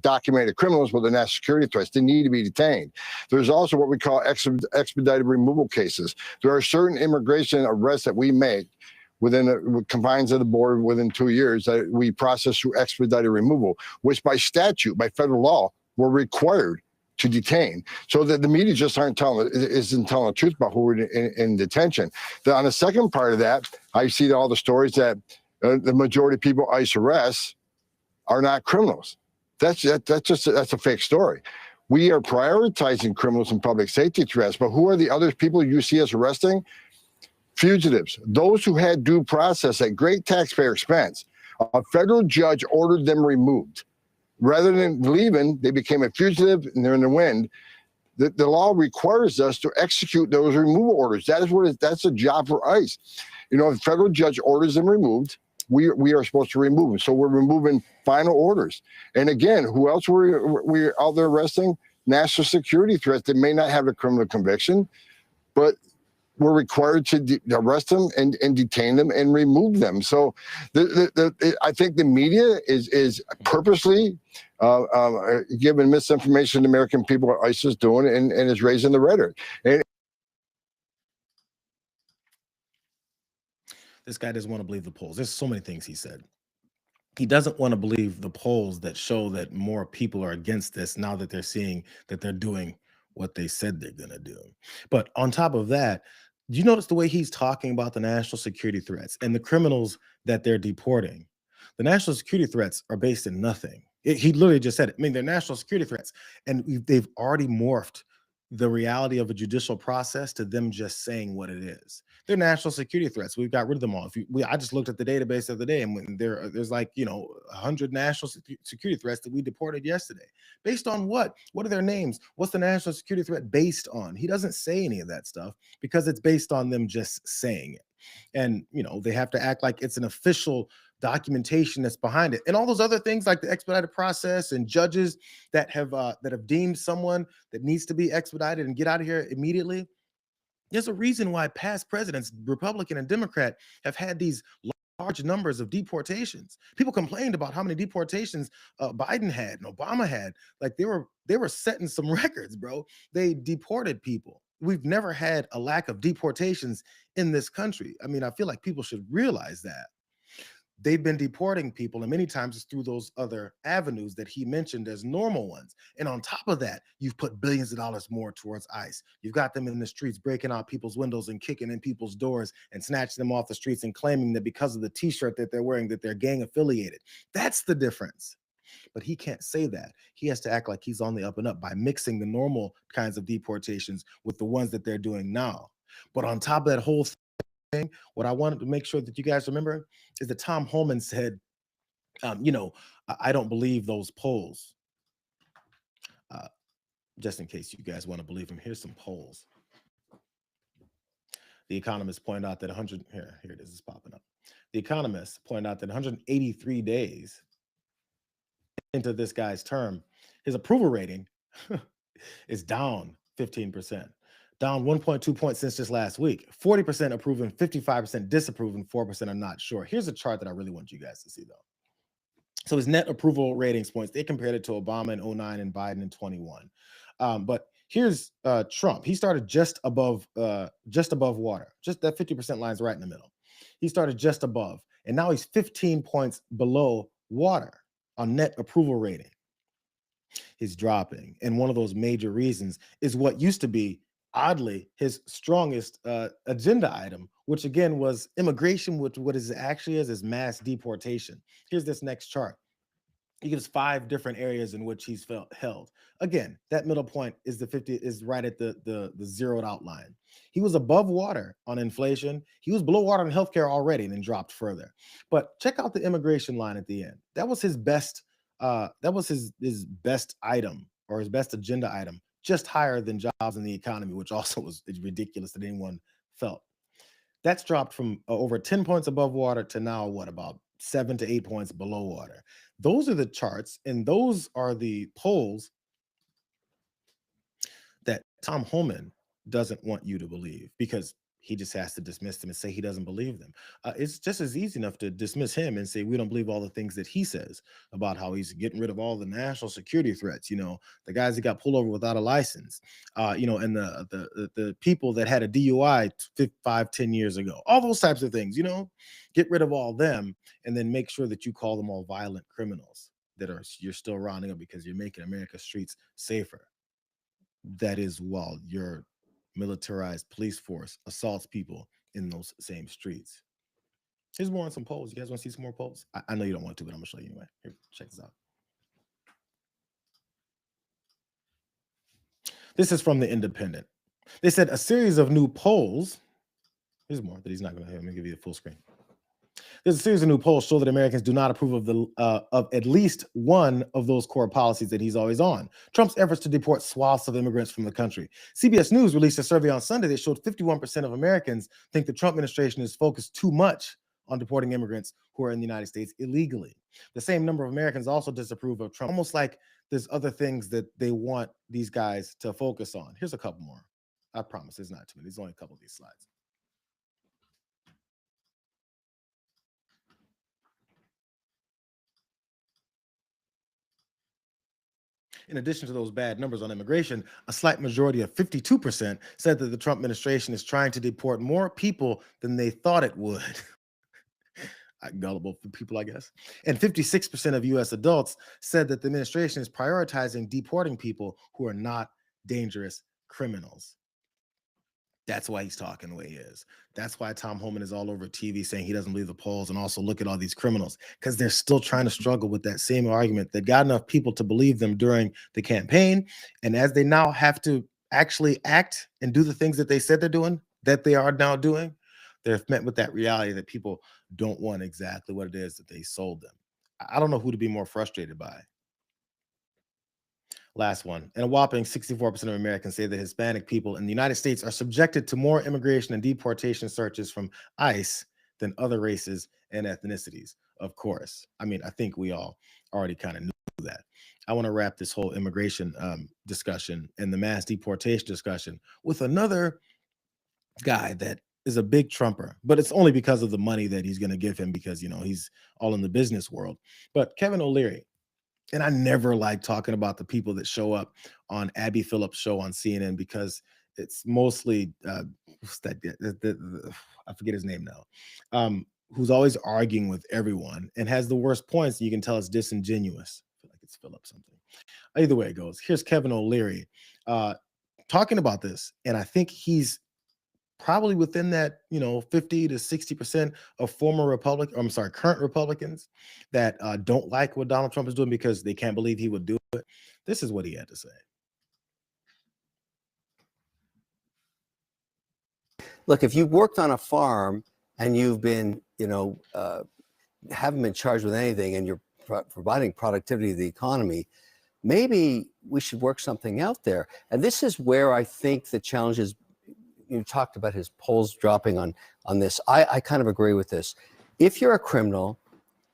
documented criminals, but they're national security threats. They need to be detained. There's also what we call expedited removal cases. There are certain immigration arrests that we make within the confines of the border within 2 years that we process through expedited removal, which by statute, by federal law, we're required to detain. So that the media just isn't telling the truth about who are in detention. On the second part of that, I see all the stories that the majority of people ICE arrests are not criminals. That's a fake story. We are prioritizing criminals and public safety threats, but who are the other people you see us arresting? fugitives, those who had due process at great taxpayer expense. A federal judge ordered them removed. Rather than leaving, they became a fugitive and they're in the wind. The law requires us to execute those removal orders. That's a job for ICE. You know, if a federal judge orders them removed, we are supposed to remove them. So we're removing final orders. And again, who else were we out there arresting? National security threats that may not have a criminal conviction, but we're required to arrest them and detain them and remove them. So I think the media is purposely giving misinformation to American people what ICE is doing and is raising the rhetoric. And This guy doesn't want to believe the polls. There's so many things he said. He doesn't want to believe the polls that show that more people are against this now that they're seeing that they're doing what they said they're going to do. But on top of that, do you notice the way he's talking about the national security threats and the criminals that they're deporting? The national security threats are based in nothing. He literally just said it. I mean, they're national security threats. And they've already morphed the reality of a judicial process to them just saying what it is. They're national security threats. We've got rid of them all. I just looked at the database the other day, and when there's like 100 national security threats that we deported yesterday. Based on what? What are their names? What's the national security threat based on? He doesn't say any of that stuff because it's based on them just saying it. And they have to act like it's an official documentation that's behind it, and all those other things like the expedited process and judges that have deemed someone that needs to be expedited and get out of here immediately. There's a reason why past presidents, Republican and Democrat, have had these large numbers of deportations. People complained about how many deportations Biden had and Obama had. Like they were setting some records, bro. They deported people. We've never had a lack of deportations in this country. I mean, I feel like people should realize that. They've been deporting people, and many times it's through those other avenues that he mentioned as normal ones. And on top of that, you've put billions of dollars more towards ICE. You've got them in the streets, breaking out people's windows and kicking in people's doors and snatching them off the streets and claiming that because of the t-shirt that they're wearing, that they're gang affiliated. That's the difference. But he can't say that. He has to act like he's on the up and up by mixing the normal kinds of deportations with the ones that they're doing now. But on top of that whole thing, what I wanted to make sure that you guys remember is that Tom Homan said, I don't believe those polls. Just in case you guys want to believe him, here's some polls. The Economist pointed out that 100, here it is, it's popping up. The Economist pointed out that 183 days into this guy's term, his approval rating is down 15%. Down 1.2 points since just last week. 40% approving, 55% disapproving, 4% are not sure. Here's a chart that I really want you guys to see, though. So his net approval ratings points, they compared it to Obama in 2009 and Biden in 21. But here's Trump. He started just above water. Just that 50% line is right in the middle. He started just above, and now he's 15 points below water on net approval rating. He's dropping, and one of those major reasons is what used to be, oddly, his strongest agenda item, which again was immigration, which what is actually is mass deportation. Here's this next chart. He gives 5 different areas in which he's held. Again, that middle point is the 50 is right at the zeroed out line. He was above water on inflation. He was below water on healthcare already, and then dropped further. But check out the immigration line at the end. That was his best. That was his best item, or his best agenda item, just higher than jobs in the economy, which also was ridiculous that anyone felt. That's dropped from over 10 points above water to now what, about 7 to 8 points below water. Those are the charts, and those are the polls that Tom Homan doesn't want you to believe, because he just has to dismiss them and say he doesn't believe them. It's just as easy enough to dismiss him and say we don't believe all the things that he says about how he's getting rid of all the national security threats. The guys that got pulled over without a license, and the people that had a DUI 5-10 years ago, all those types of things. Get rid of all them, and then make sure that you call them all violent criminals that you're still rounding up because you're making America's streets safer. That is while your militarized police force assaults people in those same streets. Here's more on some polls. You guys want to see some more polls? I know you don't want to, but I'm gonna show you anyway. Here, check this out. This is from The Independent. They said a series of new polls, Here's more that he's not going to have. Let me give you the full screen. There's a series of new polls show that Americans do not approve of at least one of those core policies that he's always on. Trump's efforts to deport swaths of immigrants from the country. CBS News released a survey on Sunday that showed 51% of Americans think the Trump administration is focused too much on deporting immigrants who are in the United States illegally. The same number of Americans also disapprove of Trump, almost like there's other things that they want these guys to focus on. Here's a couple more. I promise there's not too many. There's only a couple of these slides. In addition to those bad numbers on immigration, a slight majority of 52% said that the Trump administration is trying to deport more people than they thought it would. Gullible people, I guess. And 56% of US adults said that the administration is prioritizing deporting people who are not dangerous criminals. That's why he's talking the way he is. That's why Tom Homan is all over TV saying he doesn't believe the polls, and also look at all these criminals, because they're still trying to struggle with that same argument that got enough people to believe them during the campaign. And as they now have to actually act and do the things that they said they're doing, that they are now doing, they're met with that reality that people don't want exactly what it is that they sold them. I don't know who to be more frustrated by. Last one. And a whopping 64% of Americans say that Hispanic people in the United States are subjected to more immigration and deportation searches from ICE than other races and ethnicities. Of course. I mean, I think we all already kind of knew that. I want to wrap this whole immigration discussion and the mass deportation discussion with another guy that is a big Trumper, but it's only because of the money that he's going to give him, because, you know, he's all in the business world. But Kevin O'Leary. And I never like talking about the people that show up on Abby Phillips' show on CNN, because it's mostly what's that? I forget his name now. Who's always arguing with everyone and has the worst points. And you can tell it's disingenuous. I feel like it's Phillips something. Either way it goes. Here's Kevin O'Leary talking about this, and I think he's probably within that, 50 to 60% of current Republicans that don't like what Donald Trump is doing because they can't believe he would do it. This is what he had to say. Look, if you've worked on a farm and you've been, haven't been charged with anything, and you're providing productivity to the economy, maybe we should work something out there. And this is where I think the challenge is. You talked about his polls dropping on this. I kind of agree with this. If you're a criminal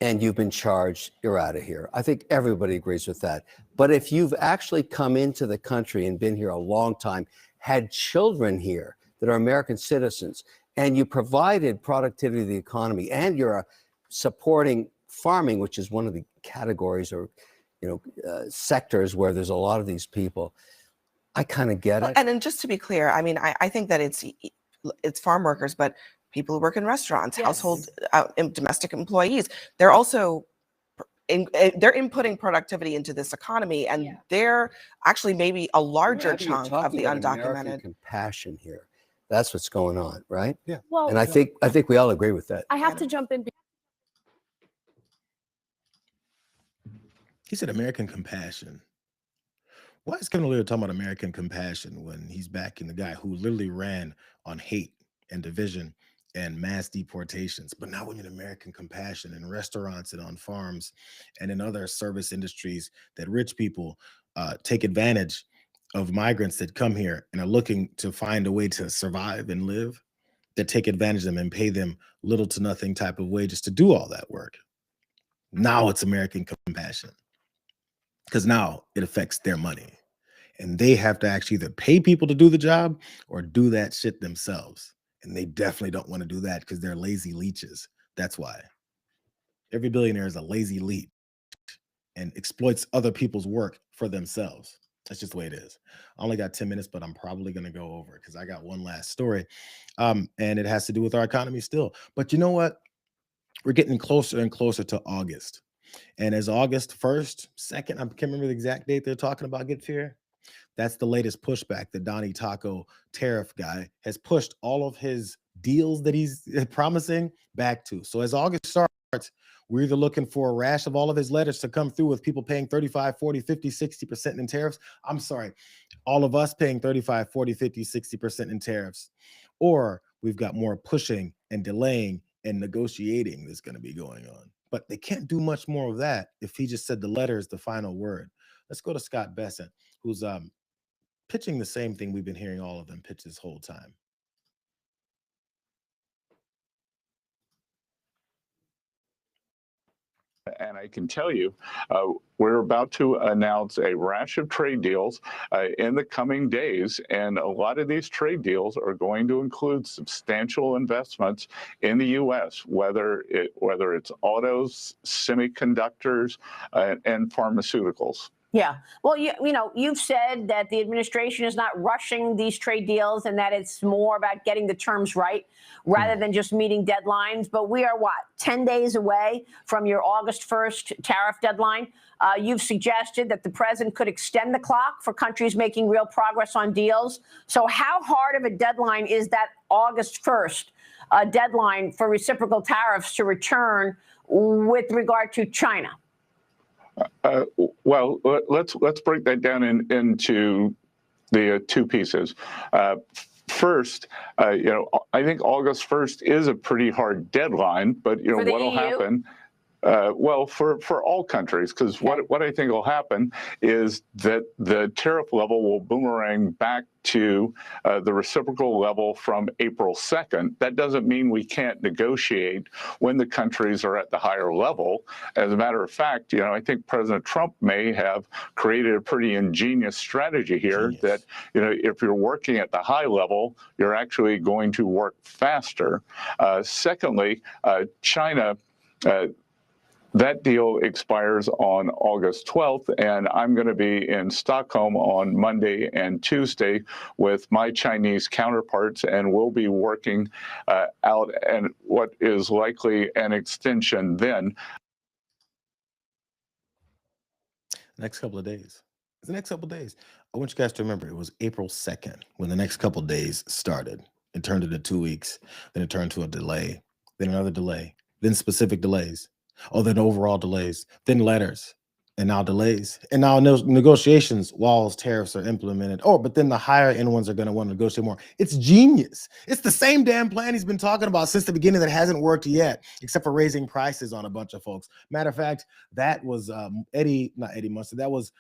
and you've been charged, you're out of here. I think everybody agrees with that. But if you've actually come into the country and been here a long time, had children here that are American citizens, and you provided productivity to the economy, and you're supporting farming, which is one of the categories or sectors where there's a lot of these people, I kind of get it. And then just to be clear, I mean, I think that it's farm workers, but people who work in restaurants, household, domestic employees, they're also they're inputting productivity into this economy, and they're actually maybe a larger chunk of the undocumented. American compassion here. That's what's going on, right? Yeah. Well, and I think we all agree with that. I have to jump in. He said American compassion. Why is Kevin O'Leary talking about American compassion when he's backing the guy who literally ran on hate and division and mass deportations? But now we need American compassion in restaurants and on farms and in other service industries that rich people take advantage of migrants that come here and are looking to find a way to survive and live, that take advantage of them and pay them little to nothing type of wages to do all that work. Now it's American compassion, because now it affects their money. And they have to actually either pay people to do the job or do that shit themselves. And they definitely don't want to do that because they're lazy leeches. That's why. Every billionaire is a lazy leech and exploits other people's work for themselves. That's just the way it is. I only got 10 minutes, but I'm probably going to go over because I got one last story. And it has to do with our economy still. But you know what? We're getting closer and closer to August. And as August 1st, 2nd, I can't remember the exact date they're talking about gets here. That's the latest pushback. The Donnie Taco tariff guy has pushed all of his deals that he's promising back to. So as August starts, we're either looking for a rash of all of his letters to come through with people paying 35, 40, 50, 60% in tariffs. I'm sorry, all of us paying 35, 40, 50, 60% in tariffs. Or we've got more pushing and delaying and negotiating that's going to be going on. But they can't do much more of that if he just said the letter is the final word. Let's go to Scott Bessent, who's pitching the same thing we've been hearing all of them pitch this whole time. And I can tell you, we're about to announce a rash of trade deals in the coming days. And a lot of these trade deals are going to include substantial investments in the U.S., whether it's autos, semiconductors, and pharmaceuticals. Yeah. Well, you've said that the administration is not rushing these trade deals and that it's more about getting the terms right rather than just meeting deadlines. But we are, 10 days away from your August 1st tariff deadline. You've suggested that the president could extend the clock for countries making real progress on deals. So how hard of a deadline is that August 1st deadline for reciprocal tariffs to return with regard to China? Well, let's break that down into the two pieces. First, I think August 1st is a pretty hard deadline, but what'll happen? Well, for all countries, because what I think will happen is that the tariff level will boomerang back to the reciprocal level from April 2nd. That doesn't mean we can't negotiate when the countries are at the higher level. As a matter of fact, I think President Trump may have created a pretty ingenious strategy here that, if you're working at the high level, you're actually going to work faster. Secondly, China, that deal expires on August 12th, and I'm going to be in Stockholm on Monday and Tuesday with my Chinese counterparts, and we'll be working out and what is likely an extension then. Next couple of days. The next couple of days. I want you guys to remember it was April 2nd when the next couple of days started. It turned into 2 weeks, then it turned to a delay, then another delay, then specific delays. Then overall delays, then letters, and now delays, and now negotiations while tariffs are implemented. But then the higher end ones are going to want to negotiate more. It's genius. It's the same damn plan he's been talking about since the beginning that hasn't worked yet, except for raising prices on a bunch of folks. Matter of fact, that was not Eddie Munster. That was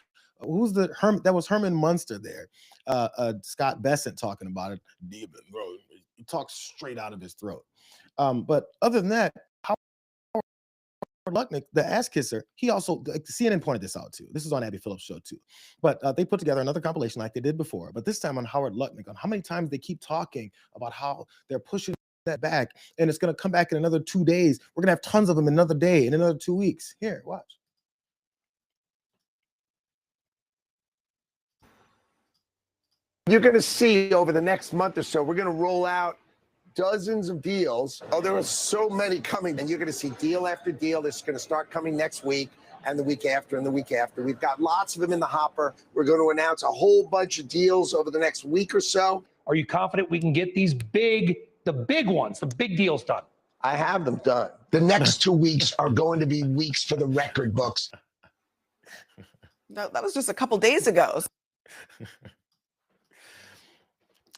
that was Herman Munster there. Scott Bessent talking about it. He talks straight out of his throat. But other than that, Lutnick, the ass kisser, he also, CNN pointed this out too. This is on Abby Phillips' show too. But they put together another compilation like they did before, but this time on Howard Lutnick, on how many times they keep talking about how they're pushing that back, and it's going to come back in another 2 days. We're going to have tons of them in another day, in another 2 weeks. Here, watch. You're going to see over the next month or so, we're going to roll out dozens of deals. There are so many coming, and you're going to see deal after deal. This is going to start coming next week and the week after and the week after. We've got lots of them in the hopper. We're going to announce a whole bunch of deals over the next week or so. Are you confident we can get these the big ones, the big deals done? I have them done. The next 2 weeks are going to be weeks for the record books. No, that was just a couple days ago.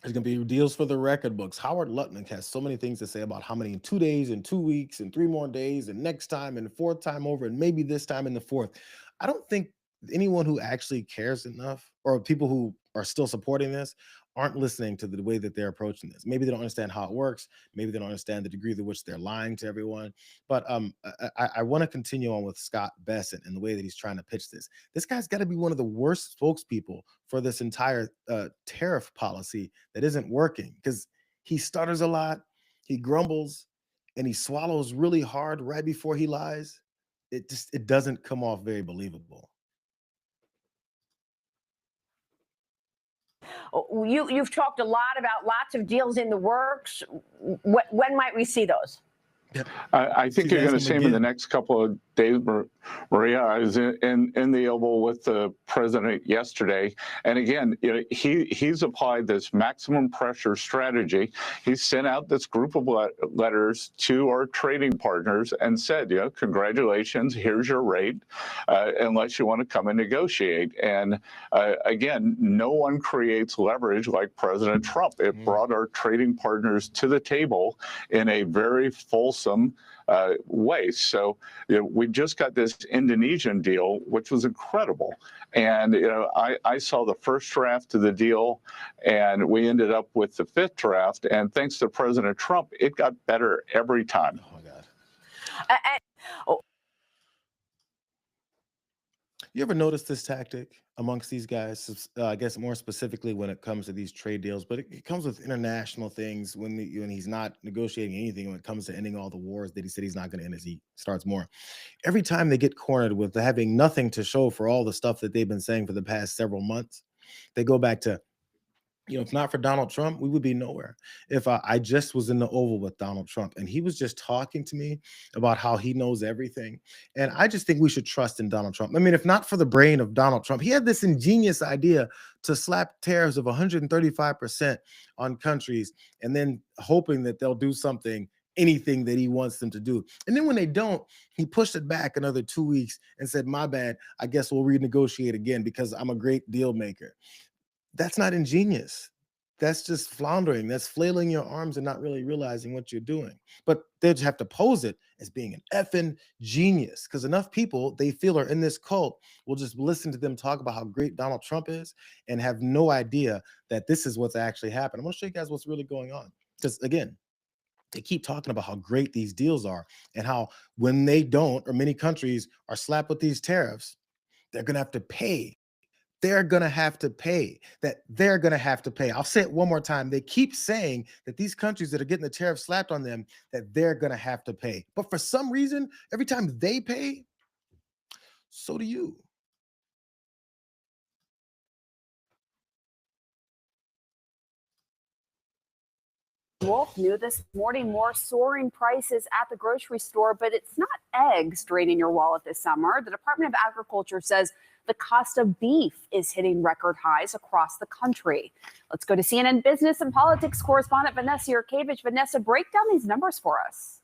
There's going to be deals for the record books. Howard Lutnick has so many things to say about how many in 2 days and 2 weeks and 3 more days and next time and fourth time over and maybe this time in the fourth. I don't think anyone who actually cares enough, or people who are still supporting this, aren't listening to the way that they're approaching this. Maybe they don't understand how it works. Maybe they don't understand the degree to which they're lying to everyone. But I want to continue on with Scott Bessent and the way that he's trying to pitch this. This guy's got to be one of the worst spokespeople for this entire tariff policy that isn't working, because he stutters a lot, he grumbles, and he swallows really hard right before he lies. It doesn't come off very believable. You've talked a lot about lots of deals in the works. When might we see those? I think you're going to see them in the next couple of Dave Maria, I was in the Oval with the president yesterday, and again, he's applied this maximum pressure strategy. He sent out this group of letters to our trading partners and said, congratulations, here's your rate, unless you want to come and negotiate. And again, no one creates leverage like President Trump. It brought our trading partners to the table in a very fulsome way. So we just got this Indonesian deal, which was incredible. And I saw the first draft of the deal, and we ended up with the fifth draft. And thanks to President Trump, it got better every time. Oh my God. You ever notice this tactic amongst these guys? I guess more specifically when it comes to these trade deals, but it comes with international things when he's not negotiating anything when it comes to ending all the wars that he said he's not going to end as he starts more. Every time they get cornered with having nothing to show for all the stuff that they've been saying for the past several months, they go back to, if not for Donald Trump, we would be nowhere. If I just was in the Oval with Donald Trump and he was just talking to me about how he knows everything. And I just think we should trust in Donald Trump. I mean, if not for the brain of Donald Trump, he had this ingenious idea to slap tariffs of 135% on countries and then hoping that they'll do anything that he wants them to do. And then when they don't, he pushed it back another 2 weeks and said, my bad, I guess we'll renegotiate again because I'm a great deal maker. That's not ingenious. That's just floundering. That's flailing your arms and not really realizing what you're doing. But they just have to pose it as being an effing genius because enough people they feel are in this cult will just listen to them talk about how great Donald Trump is and have no idea that this is what's actually happened. I'm going to show you guys what's really going on. Because again, they keep talking about how great these deals are and how when they don't, or many countries are slapped with these tariffs, they're going to have to pay. They're going to have to pay. I'll say it one more time. They keep saying that these countries that are getting the tariff slapped on them, that they're going to have to pay. But for some reason, every time they pay, so do you. Wolf new this morning, more soaring prices at the grocery store, but it's not eggs draining your wallet this summer. The Department of Agriculture says the cost of beef is hitting record highs across the country. Let's go to CNN business and politics correspondent Vanessa Yurkevich. Vanessa, break down these numbers for us.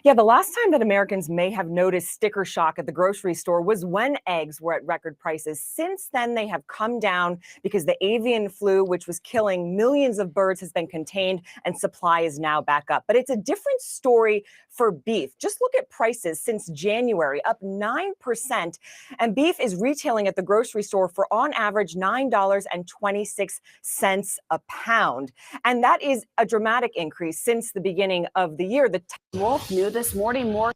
Yeah, the last time that Americans may have noticed sticker shock at the grocery store was when eggs were at record prices. Since then, they have come down because the avian flu, which was killing millions of birds, has been contained and supply is now back up. But it's a different story for beef. Just look at prices since January, up 9%. And beef is retailing at the grocery store for on average $9.26 a pound. And that is a dramatic increase since the beginning of the year. The Wolf new this morning, more.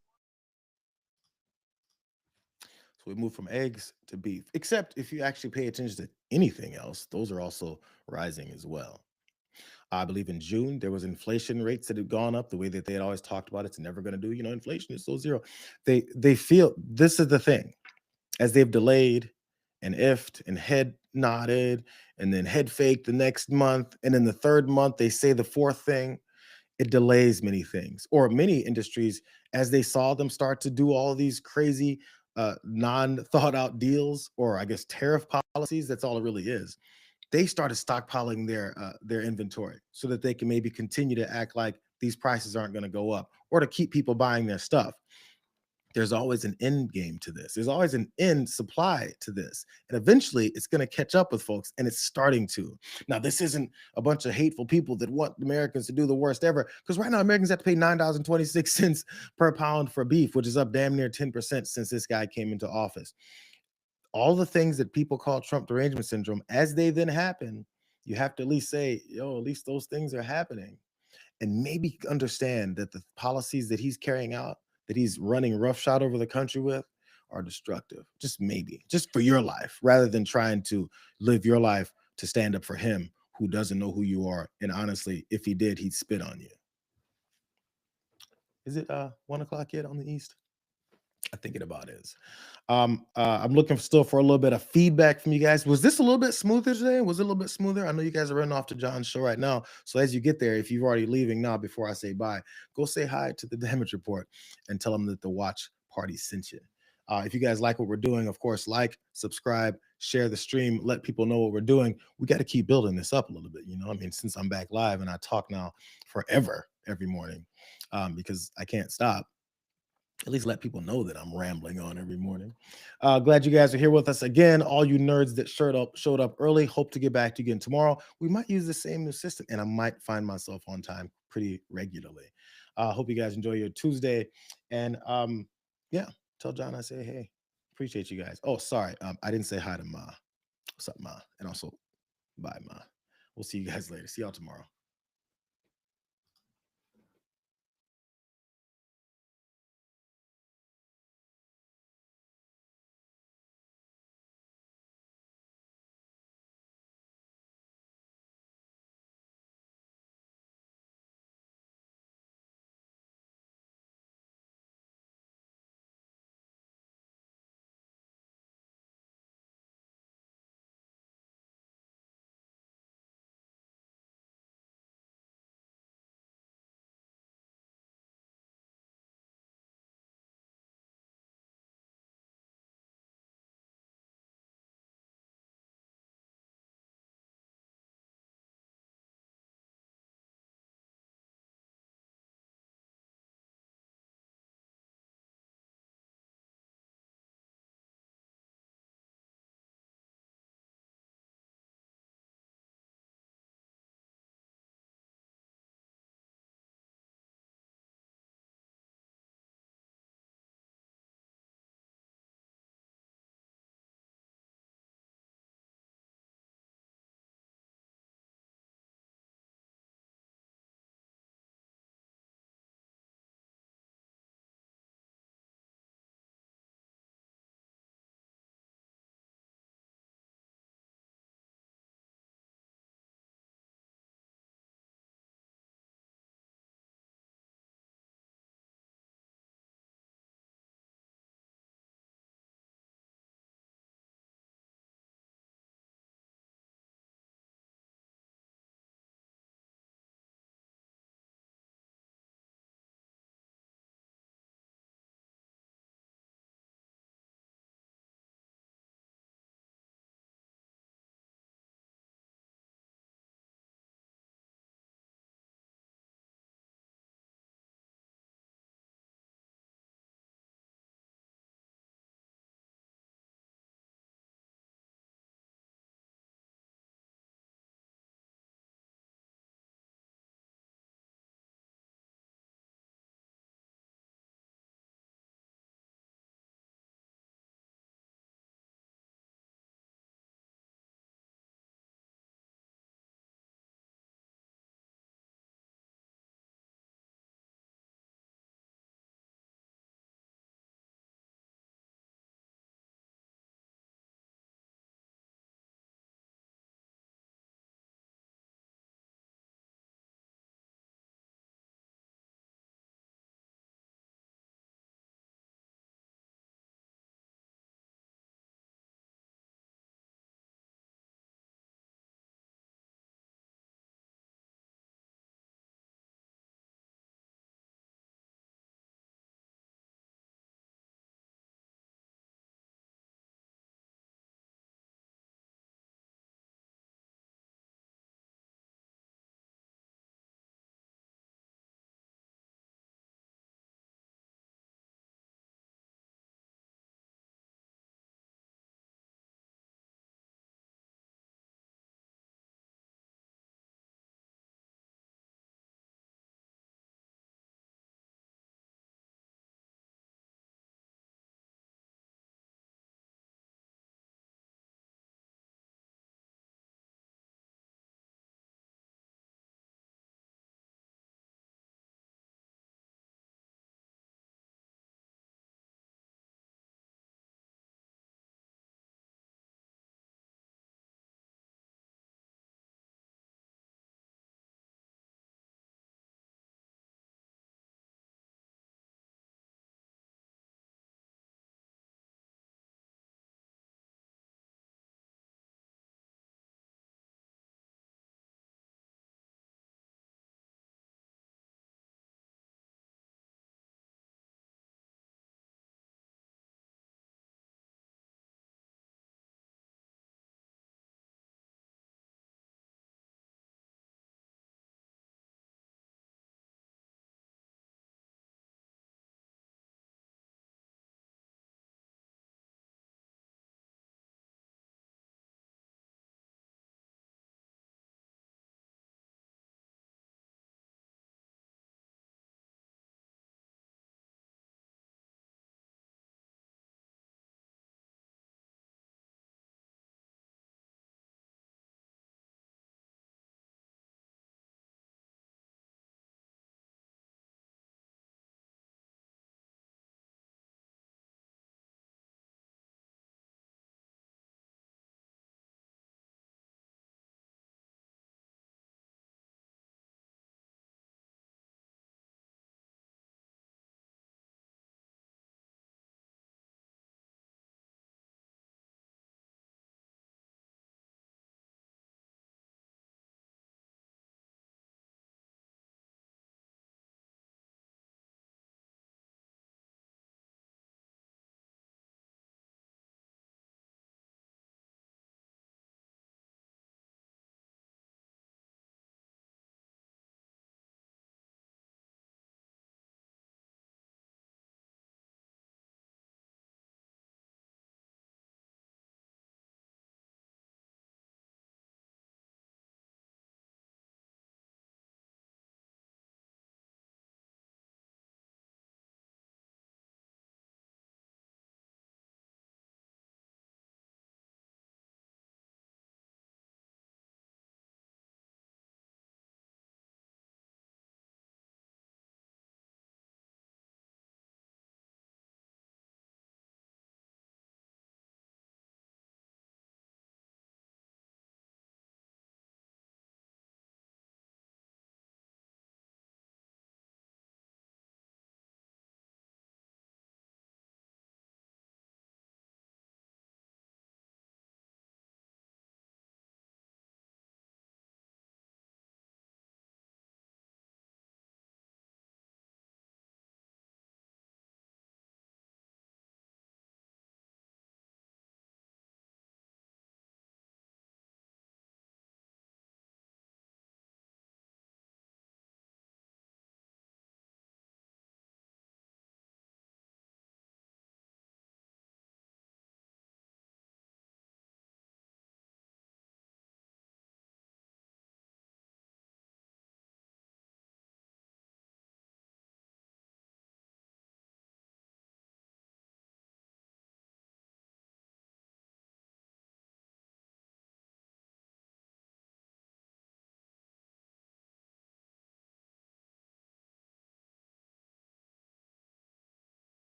So we move from eggs to beef, except if you actually pay attention to anything else, those are also rising as well. I believe in June, there was inflation rates that had gone up the way that they had always talked about. It's never going to do, inflation is so zero. They feel this is the thing as they've delayed and ifed and head nodded and then head faked the next month. And in the third month, they say the fourth thing. It delays many things, or many industries, as they saw them start to do all these crazy non-thought out deals, or I guess tariff policies. That's all it really is. They started stockpiling their inventory so that they can maybe continue to act like these prices aren't going to go up, or to keep people buying their stuff. There's always an end game to this. There's always an end supply to this. And eventually it's going to catch up with folks, and it's starting to. Now, this isn't a bunch of hateful people that want Americans to do the worst ever, because right now Americans have to pay $9.26 per pound for beef, which is up damn near 10% since this guy came into office. All the things that people call Trump derangement syndrome, as they then happen, you have to at least say, at least those things are happening. And maybe understand that the policies that he's carrying out, that he's running roughshod over the country with, are destructive. Just maybe, just for your life, rather than trying to live your life to stand up for him who doesn't know who you are. And honestly, if he did, he'd spit on you. Is it 1 o'clock yet on the East? I think it about is. I'm looking still for a little bit of feedback from you guys. Was this a little bit smoother today? Was it a little bit smoother? I know you guys are running off to John's show right now. So as you get there, if you're already leaving now, before I say bye, go say hi to the damage report and tell them that the watch Party sent you. If you guys like what we're doing, of course, like, subscribe, share the stream, let people know what we're doing. We got to keep building this up a little bit. You know, I mean, since I'm back live and I talk now forever every morning because I can't stop. At least let people know that I'm rambling on every morning. Glad you guys are here with us again. All you nerds that showed up early, hope to get back to you again tomorrow. We might use the same new system, and I might find myself on time pretty regularly. Hope you guys enjoy your Tuesday. And yeah, tell John I say hey. Appreciate you guys. Oh, sorry. I didn't say hi to Ma. What's up, Ma? And also, bye, Ma. We'll see you guys later. See y'all tomorrow.